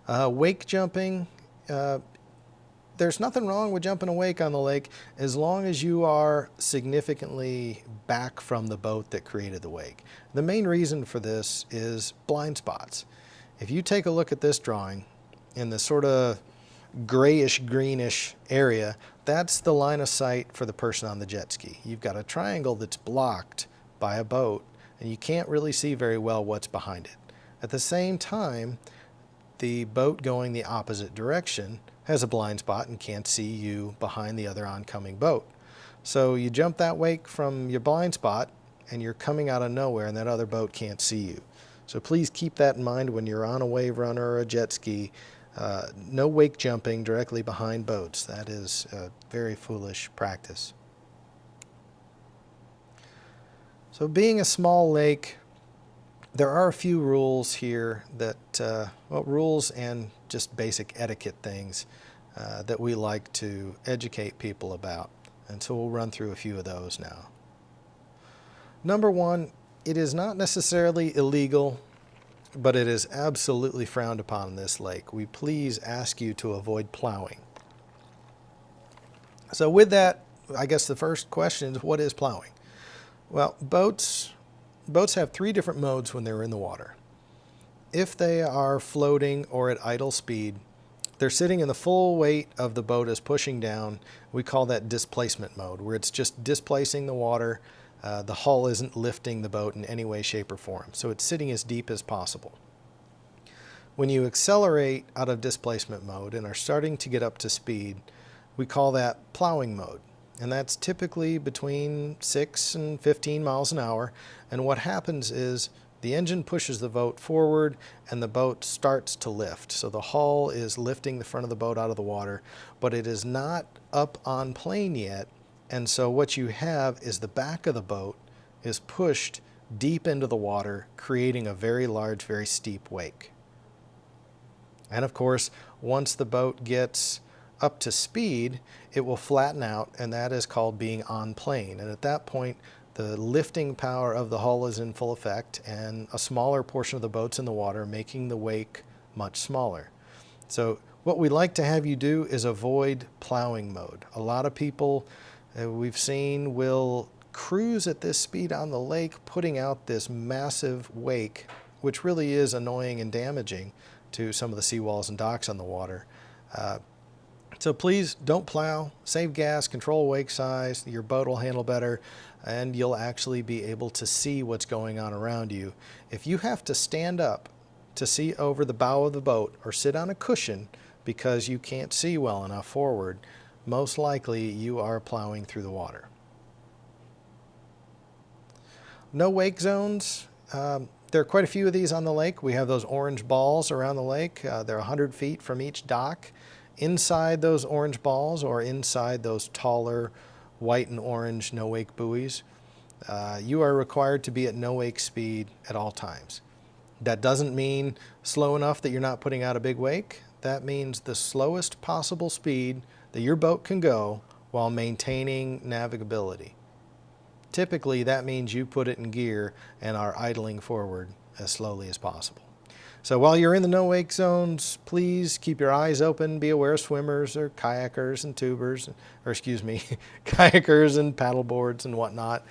Wake jumping, there's nothing wrong with jumping a wake on the lake as long as you are significantly back from the boat that created the wake. The main reason for this is blind spots. If you take a look at this drawing in the sort of grayish greenish area, that's the line of sight for the person on the jet ski. You've got a triangle that's blocked by a boat and you can't really see very well what's behind it. At the same time, the boat going the opposite direction has a blind spot and can't see you behind the other oncoming boat. So you jump that wake from your blind spot and you're coming out of nowhere and that other boat can't see you. So please keep that in mind when you're on a wave runner or a jet ski. No wake jumping directly behind boats. That is a very foolish practice. So being a small lake, there are a few rules here that, well, rules and just basic etiquette things that we like to educate people about. And so we'll run through a few of those now. Number one, it is not necessarily illegal, but it is absolutely frowned upon in this lake. We please ask you to avoid plowing. So with that, I guess the first question is, what is plowing? Well, boats have three different modes when they're in the water. If they are floating or at idle speed, they're sitting in the full weight of the boat is pushing down. We call that displacement mode, where it's just displacing the water. The hull isn't lifting the boat in any way, shape, or form. So it's sitting as deep as possible. When you accelerate out of displacement mode and are starting to get up to speed, we call that plowing mode. And that's typically between 6 and 15 miles an hour. And what happens is the engine pushes the boat forward and the boat starts to lift. So the hull is lifting the front of the boat out of the water, but it is not up on plane yet. And so what you have is the back of the boat is pushed deep into the water, creating a very large, very steep wake. And of course, once the boat gets up to speed, it will flatten out, and that is called being on plane. And at that point, the lifting power of the hull is in full effect, and a smaller portion of the boat's in the water, making the wake much smaller. So what we like to have you do is avoid plowing mode. A lot of people we've seen will cruise at this speed on the lake, putting out this massive wake, which really is annoying and damaging to some of the seawalls and docks on the water. So please don't plow, save gas, control wake size, your boat will handle better, and you'll actually be able to see what's going on around you. If you have to stand up to see over the bow of the boat or sit on a cushion because you can't see well enough forward, most likely you are plowing through the water. No wake zones. There are quite a few of these on the lake. We have those orange balls around the lake. They're 100 feet from each dock. Inside those orange balls or inside those taller white and orange no-wake buoys, you are required to be at no-wake speed at all times. That doesn't mean slow enough that you're not putting out a big wake. That means the slowest possible speed that your boat can go while maintaining navigability. Typically, that means you put it in gear and are idling forward as slowly as possible. So while you're in the no-wake zones, please keep your eyes open. Be aware of swimmers or kayakers and tubers, or excuse me, kayakers and paddleboards and whatnot.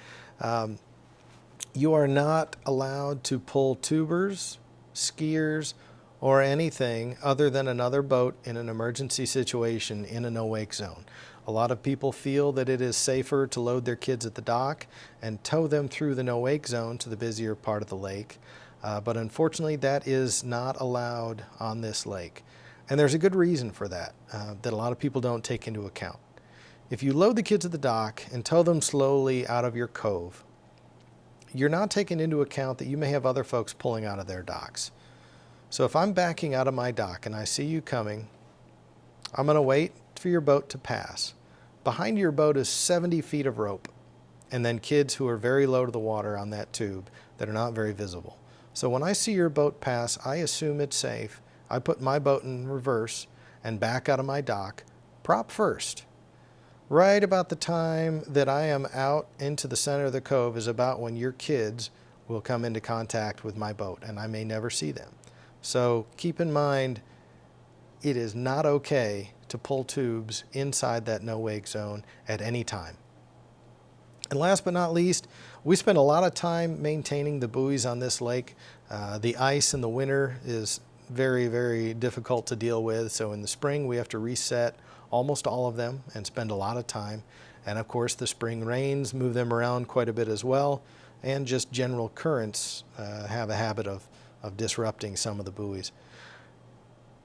You are not allowed to pull tubers, skiers, or anything other than another boat in an emergency situation in a no-wake zone. A lot of people feel that it is safer to load their kids at the dock and tow them through the no-wake zone to the busier part of the lake. But unfortunately, that is not allowed on this lake. And there's a good reason for that, that a lot of people don't take into account. If you load the kids at the dock and tow them slowly out of your cove, you're not taking into account that you may have other folks pulling out of their docks. So if I'm backing out of my dock and I see you coming, I'm going to wait for your boat to pass. Behind your boat is 70 feet of rope, and then kids who are very low to the water on that tube that are not very visible. So when I see your boat pass, I assume it's safe. I put my boat in reverse and back out of my dock, prop first. Right about the time that I am out into the center of the cove is about when your kids will come into contact with my boat, and I may never see them. So keep in mind, it is not okay to pull tubes inside that no-wake zone at any time. And last but not least, we spend a lot of time maintaining the buoys on this lake. The ice in the winter is very, very difficult to deal with. So in the spring, we have to reset almost all of them and spend a lot of time. And of course, the spring rains move them around quite a bit as well. And just general currents have a habit of disrupting some of the buoys.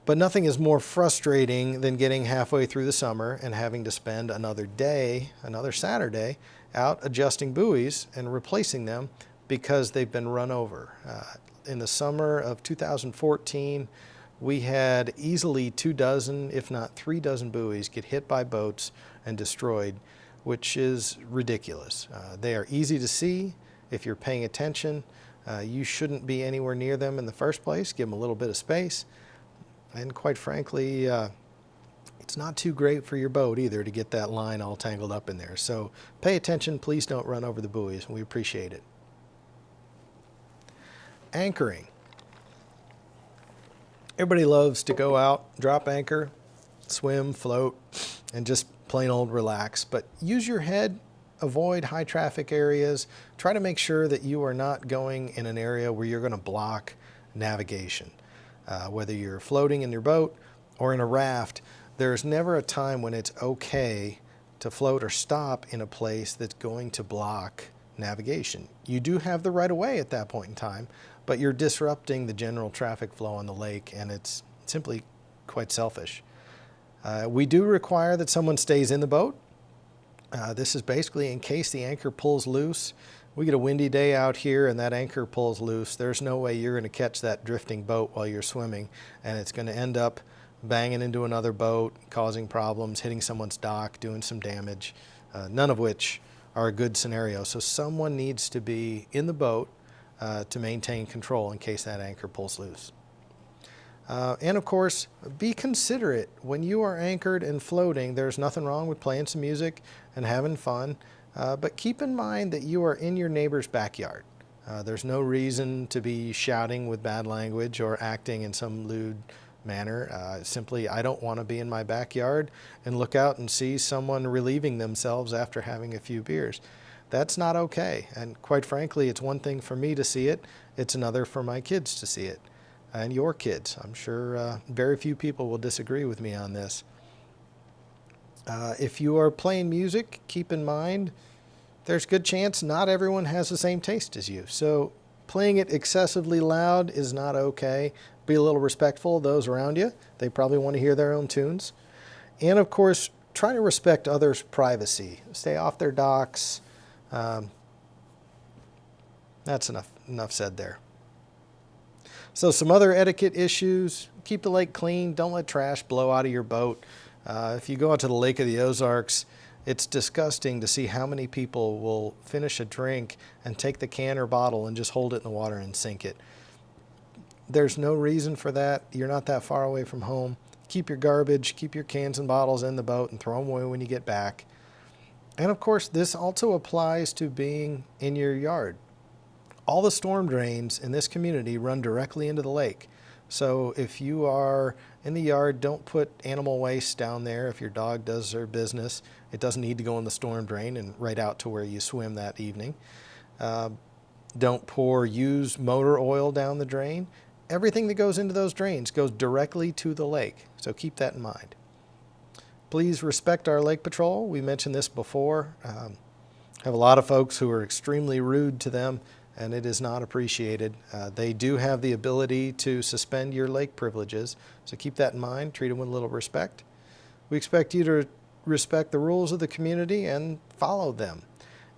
But nothing is more frustrating than getting halfway through the summer and having to spend another day, another Saturday, out adjusting buoys and replacing them because they've been run over. In the summer of 2014, we had easily 24, if not 36 buoys get hit by boats and destroyed, which is ridiculous. They are easy to see, If you're paying attention, you shouldn't be anywhere near them in the first place. Give them a little bit of space. And quite frankly, it's not too great for your boat either to get that line all tangled up in there. So pay attention. Please don't run over the buoys. We appreciate it. Anchoring. Everybody loves to go out, drop anchor, swim, float, and just plain old relax. But use your head, avoid high traffic areas. Try to make sure that you are not going in an area where you're going to block navigation. Whether you're floating in your boat or in a raft, there's never a time when it's okay to float or stop in a place that's going to block navigation. You do have the right of way at that point in time, but you're disrupting the general traffic flow on the lake, and it's simply quite selfish. We do require that someone stays in the boat. This is basically in case the anchor pulls loose. We get a windy day out here and that anchor pulls loose. There's no way you're going to catch that drifting boat while you're swimming, and it's going to end up banging into another boat, causing problems, hitting someone's dock, doing some damage, none of which are a good scenario. So someone needs to be in the boat to maintain control in case that anchor pulls loose. And of course, be considerate. When you are anchored and floating, there's nothing wrong with playing some music and having fun, but keep in mind that you are in your neighbor's backyard. There's no reason to be shouting with bad language or acting in some lewd manner. Simply, I don't want to be in my backyard and look out and see someone relieving themselves after having a few beers. That's not okay. And quite frankly, it's one thing for me to see it. It's another for my kids to see it. And your kids. I'm sure very few people will disagree with me on this. If you are playing music, keep in mind there's a good chance not everyone has the same taste as you. So playing it excessively loud is not okay. Be a little respectful of those around you. They probably want to hear their own tunes. And of course, try to respect others' privacy. Stay off their docks. That's enough said there. So some other etiquette issues: keep the lake clean. Don't let trash blow out of your boat. If you go out to the Lake of the Ozarks, it's disgusting to see how many people will finish a drink and take the can or bottle and just hold it in the water and sink it. There's no reason for that. You're not that far away from home. Keep your garbage, keep your cans and bottles in the boat and throw them away when you get back. And of course, this also applies to being in your yard. All the storm drains in this community run directly into the lake. So if you are in the yard, don't put animal waste down there. If your dog does their business, it doesn't need to go in the storm drain and right out to where you swim that evening. Don't pour used motor oil down the drain. Everything that goes into those drains goes directly to the lake. So keep that in mind. Please respect our lake patrol. We mentioned this before. Have a lot of folks who are extremely rude to them, and it is not appreciated. They do have the ability to suspend your lake privileges, so keep that in mind. Treat them with a little respect. We expect you to respect the rules of the community and follow them.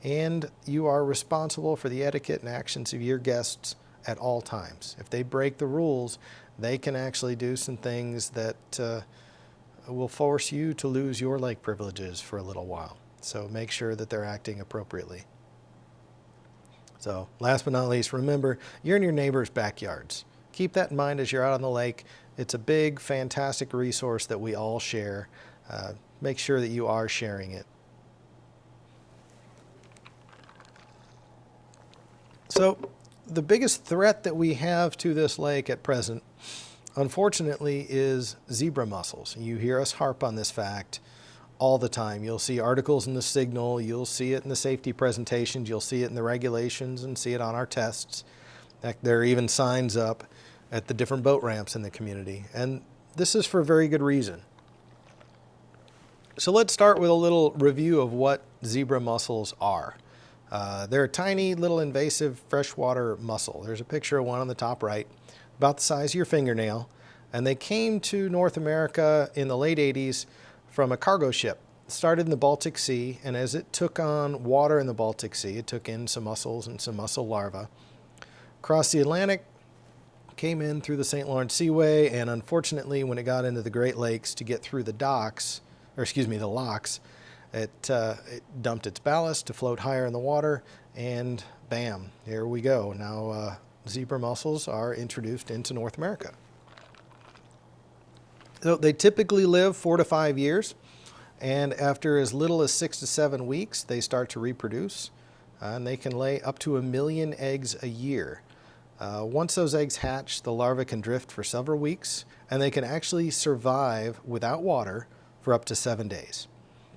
And you are responsible for the etiquette and actions of your guests at all times. If they break the rules, they can actually do some things that will force you to lose your lake privileges for a little while. So make sure that they're acting appropriately. So last but not least, remember, you're in your neighbor's backyards. Keep that in mind as you're out on the lake. It's a big, fantastic resource that we all share. Make sure that you are sharing it. So the biggest threat that we have to this lake at present, unfortunately, is zebra mussels. You hear us harp on this fact all the time. You'll see articles in the Signal, you'll see it in the safety presentations, you'll see it in the regulations and see it on our tests. There are even signs up at the different boat ramps in the community. And this is for a very good reason. So let's start with a little review of what zebra mussels are. They're a tiny little invasive freshwater mussel. There's a picture of one on the top right, about the size of your fingernail. And they came to North America in the late 80s from a cargo ship. It started in the Baltic Sea, and as it took on water in the Baltic Sea, it took in some mussels and some mussel larvae. Across the Atlantic, came in through the St. Lawrence Seaway, and unfortunately, when it got into the Great Lakes to get through the the locks, it dumped its ballast to float higher in the water, and bam, here we go. Now zebra mussels are introduced into North America. So they typically live 4 to 5 years, and after as little as 6 to 7 weeks, they start to reproduce, and they can lay up to 1 million eggs a year. Once those eggs hatch, the larvae can drift for several weeks, and they can actually survive without water for up to 7 days.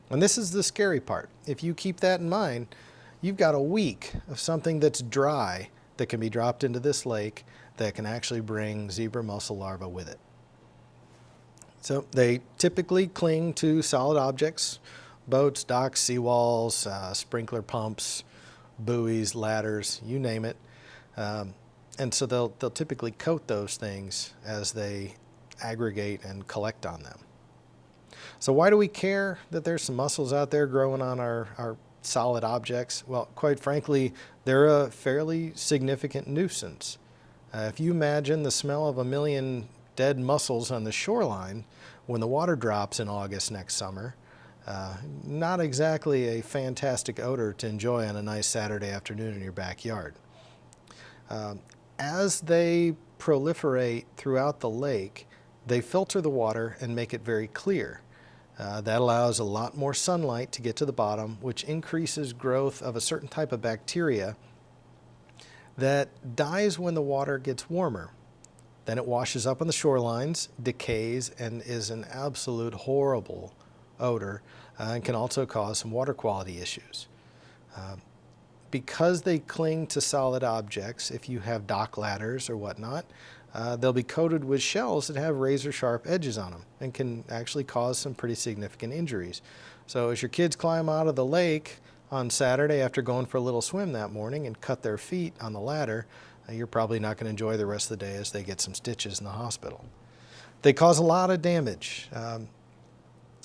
And this is the scary part. If you keep that in mind, you've got a week of something that's dry that can be dropped into this lake that can actually bring zebra mussel larvae with it. So they typically cling to solid objects, boats, docks, seawalls, sprinkler pumps, buoys, ladders, you name it. And so they'll typically coat those things as they aggregate and collect on them. So why do we care that there's some mussels out there growing on our solid objects? Well, quite frankly, they're a fairly significant nuisance. If you imagine the smell of 1 million dead mussels on the shoreline when the water drops in August next summer, not exactly a fantastic odor to enjoy on a nice Saturday afternoon in your backyard. As they proliferate throughout the lake, they filter the water and make it very clear. That allows a lot more sunlight to get to the bottom, which increases growth of a certain type of bacteria that dies when the water gets warmer. Then it washes up on the shorelines, decays, and is an absolute horrible odor, and can also cause some water quality issues. Because they cling to solid objects, if you have dock ladders or whatnot, they'll be coated with shells that have razor sharp edges on them and can actually cause some pretty significant injuries. So as your kids climb out of the lake on Saturday after going for a little swim that morning and cut their feet on the ladder, you're probably not going to enjoy the rest of the day as they get some stitches in the hospital. They cause a lot of damage.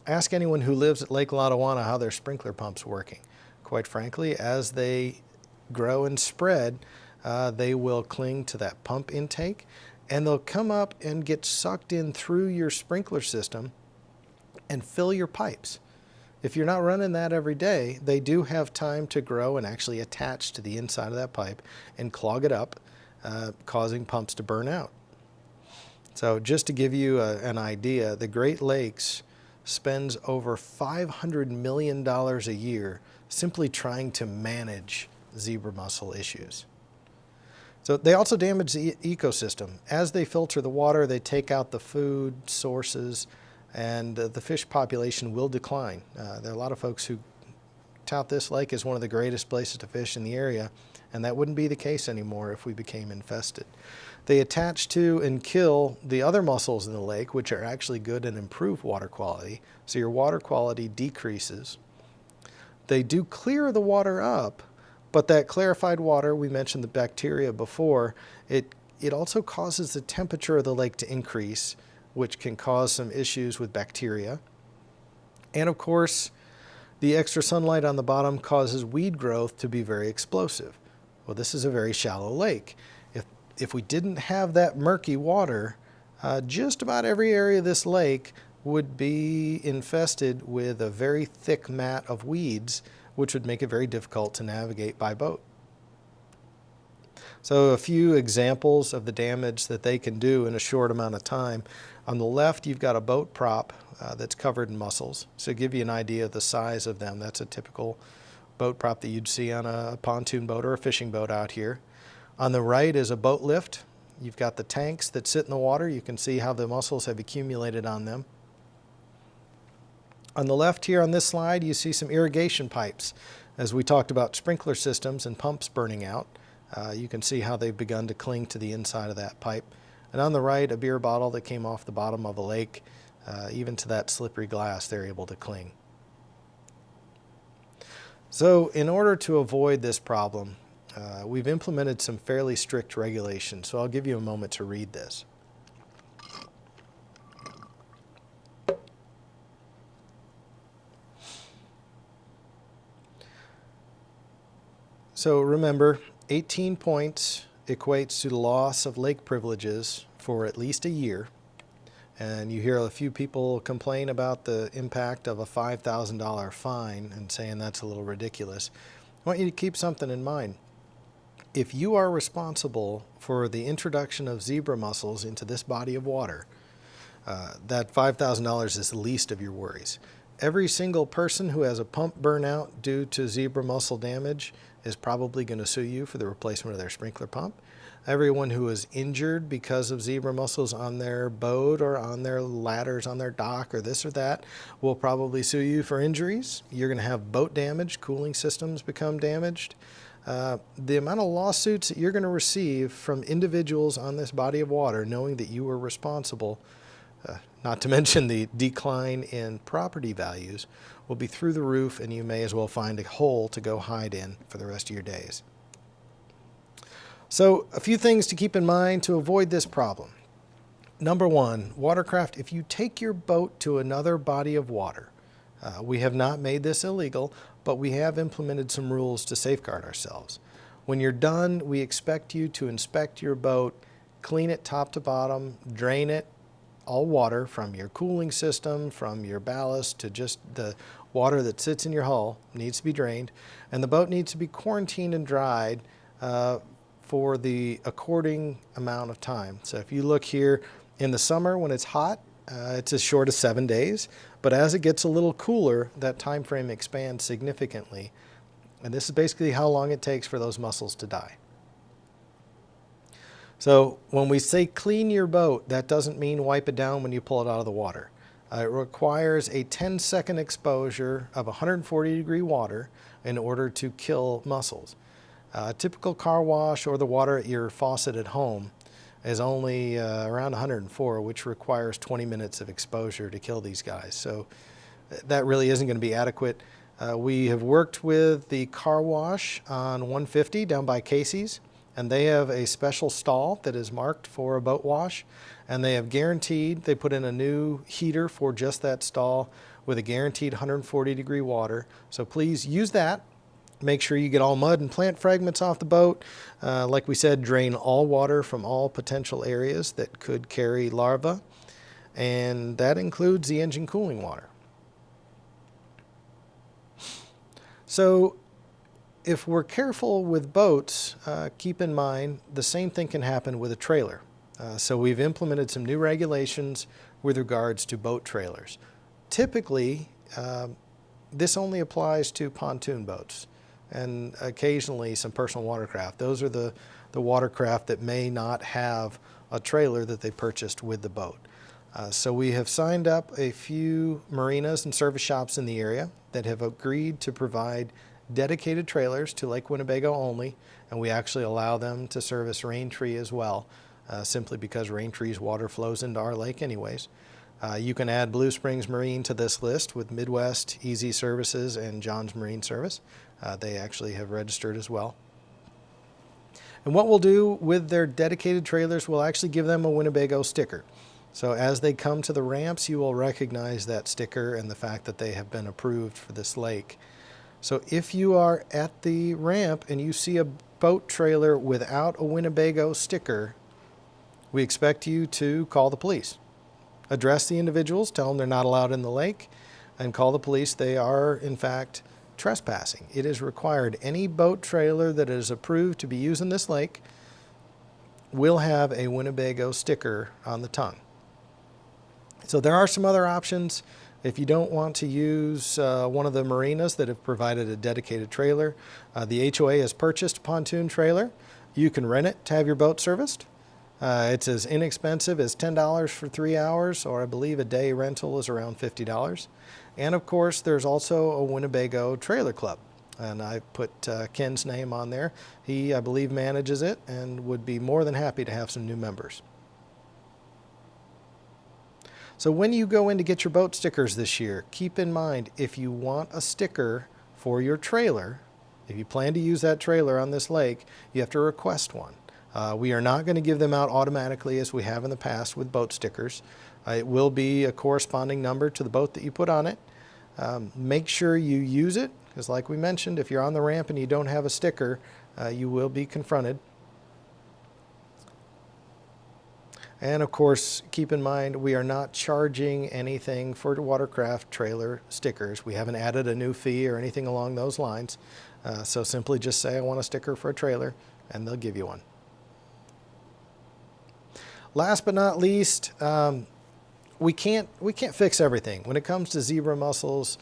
Ask anyone who lives at Lake Lotawana how their sprinkler pump's working. Quite frankly, as they grow and spread, they will cling to that pump intake, and they'll come up and get sucked in through your sprinkler system and fill your pipes. If you're not running that every day, they do have time to grow and actually attach to the inside of that pipe and clog it up, causing pumps to burn out. So just to give you an idea, the Great Lakes spends over $500 million a year simply trying to manage zebra mussel issues. So they also damage the ecosystem. As they filter the water, they take out the food sources, and the fish population will decline. There are a lot of folks who tout this lake as one of the greatest places to fish in the area, and that wouldn't be the case anymore if we became infested. They attach to and kill the other mussels in the lake, which are actually good and improve water quality, so your water quality decreases. They do clear the water up, but that clarified water, we mentioned the bacteria before, it also causes the temperature of the lake to increase, which can cause some issues with bacteria. And of course, the extra sunlight on the bottom causes weed growth to be very explosive. Well, this is a very shallow lake. If we didn't have that murky water, just about every area of this lake would be infested with a very thick mat of weeds, which would make it very difficult to navigate by boat. So a few examples of the damage that they can do in a short amount of time. On the left, you've got a boat prop that's covered in mussels. So to give you an idea of the size of them, that's a typical boat prop that you'd see on a pontoon boat or a fishing boat out here. On the right is a boat lift. You've got the tanks that sit in the water. You can see how the mussels have accumulated on them. On the left here on this slide, you see some irrigation pipes. As we talked about sprinkler systems and pumps burning out, you can see how they've begun to cling to the inside of that pipe. And on the right, a beer bottle that came off the bottom of a lake, even to that slippery glass, they're able to cling. So in order to avoid this problem, we've implemented some fairly strict regulations. So I'll give you a moment to read this. So remember, 18 points equates to the loss of lake privileges for at least a year. And you hear a few people complain about the impact of a $5,000 fine and saying that's a little ridiculous. I want you to keep something in mind. If you are responsible for the introduction of zebra mussels into this body of water, that $5,000 is the least of your worries. Every single person who has a pump burnout due to zebra mussel damage is probably going to sue you for the replacement of their sprinkler pump. Everyone who is injured because of zebra mussels on their boat or on their ladders on their dock or this or that will probably sue you for injuries. You're going to have boat damage, cooling systems become damaged. The amount of lawsuits that you're going to receive from individuals on this body of water knowing that you were responsible, not to mention the decline in property values, will be through the roof, and you may as well find a hole to go hide in for the rest of your days. So a few things to keep in mind to avoid this problem. Number one, watercraft, if you take your boat to another body of water, we have not made this illegal, but we have implemented some rules to safeguard ourselves. When you're done, we expect you to inspect your boat, clean it top to bottom, drain it, all water from your cooling system, from your ballast to just the water that sits in your hull needs to be drained, and the boat needs to be quarantined and dried for the according amount of time. So if you look here in the summer when it's hot, it's as short as 7 days, but as it gets a little cooler, that time frame expands significantly. And this is basically how long it takes for those mussels to die. So when we say clean your boat, that doesn't mean wipe it down when you pull it out of the water. It requires a 10-second exposure of 140-degree water in order to kill mussels. A typical car wash or the water at your faucet at home is only around 104, which requires 20 minutes of exposure to kill these guys. So that really isn't going to be adequate. We have worked with the car wash on 150 down by Casey's, and they have a special stall that is marked for a boat wash, and they have guaranteed, they put in a new heater for just that stall with a guaranteed 140-degree water. So please use that. Make sure you get all mud and plant fragments off the boat. Like we said, drain all water from all potential areas that could carry larvae, and that includes the engine cooling water. So if we're careful with boats, keep in mind the same thing can happen with a trailer. So we've implemented some new regulations with regards to boat trailers. Typically, this only applies to pontoon boats and occasionally some personal watercraft. Those are the watercraft that may not have a trailer that they purchased with the boat. So we have signed up a few marinas and service shops in the area that have agreed to provide dedicated trailers to Lake Winnebago only, and we actually allow them to service Raintree as well, simply because Raintree's water flows into our lake anyways. You can add Blue Springs Marine to this list with Midwest Easy Services and John's Marine Service. They actually have registered as well. And what we'll do with their dedicated trailers, we'll actually give them a Winnebago sticker. So as they come to the ramps, you will recognize that sticker and the fact that they have been approved for this lake. So if you are at the ramp and you see a boat trailer without a Winnebago sticker, we expect you to call the police. Address the individuals, tell them they're not allowed in the lake, and call the police. They are, in fact, trespassing. It is required. Any boat trailer that is approved to be used in this lake will have a Winnebago sticker on the tongue. So there are some other options. If you don't want to use one of the marinas that have provided a dedicated trailer, the HOA has purchased a pontoon trailer. You can rent it to have your boat serviced. It's as inexpensive as $10 for 3 hours, or I believe a day rental is around $50. And of course, there's also a Winnebago Trailer Club. And I put Ken's name on there. He, I believe, manages it and would be more than happy to have some new members. So when you go in to get your boat stickers this year, keep in mind, if you want a sticker for your trailer, if you plan to use that trailer on this lake, you have to request one. We are not going to give them out automatically as we have in the past with boat stickers. It will be a corresponding number to the boat that you put on it. Make sure you use it, because like we mentioned, if you're on the ramp and you don't have a sticker, you will be confronted. And of course, keep in mind, we are not charging anything for watercraft trailer stickers. We haven't added a new fee or anything along those lines. So simply just say, I want a sticker for a trailer, and they'll give you one. Last but not least, we can't fix everything. When it comes to zebra mussels,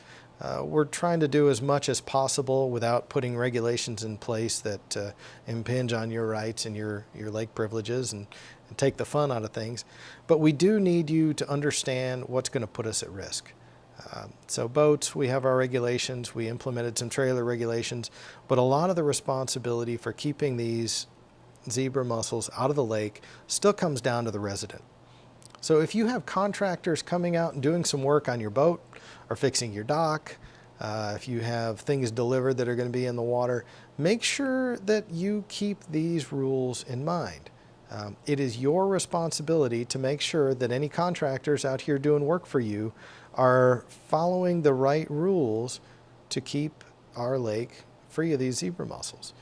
we're trying to do as much as possible without putting regulations in place that impinge on your rights and your lake privileges and take the fun out of things. But we do need you to understand what's going to put us at risk. So boats, we have our regulations. We implemented some trailer regulations, but a lot of the responsibility for keeping these zebra mussels out of the lake still comes down to the resident. So if you have contractors coming out and doing some work on your boat or fixing your dock, if you have things delivered that are going to be in the water, make sure that you keep these rules in mind. It is your responsibility to make sure that any contractors out here doing work for you are following the right rules to keep our lake free of these zebra mussels.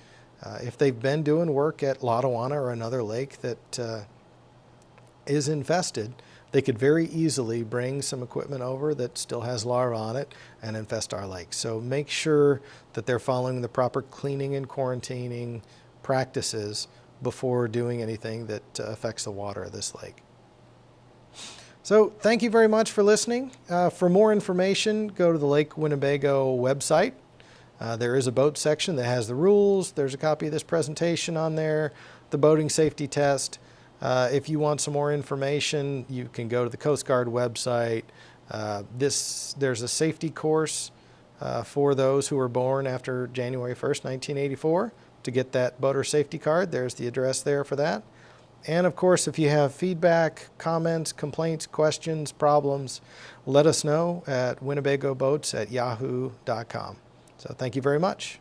If they've been doing work at Lotawana or another lake that is infested, they could very easily bring some equipment over that still has larvae on it and infest our lake. So make sure that they're following the proper cleaning and quarantining practices before doing anything that affects the water of this lake. So thank you very much for listening. For more information, go to the Lake Winnebago website. There is a boat section that has the rules. There's a copy of this presentation on there, the boating safety test. If you want some more information, you can go to the Coast Guard website. There's a safety course for those who were born after January 1st, 1984 to get that boater safety card. There's the address there for that. And of course, if you have feedback, comments, complaints, questions, problems, let us know at winnebagoboats@yahoo.com. So thank you very much.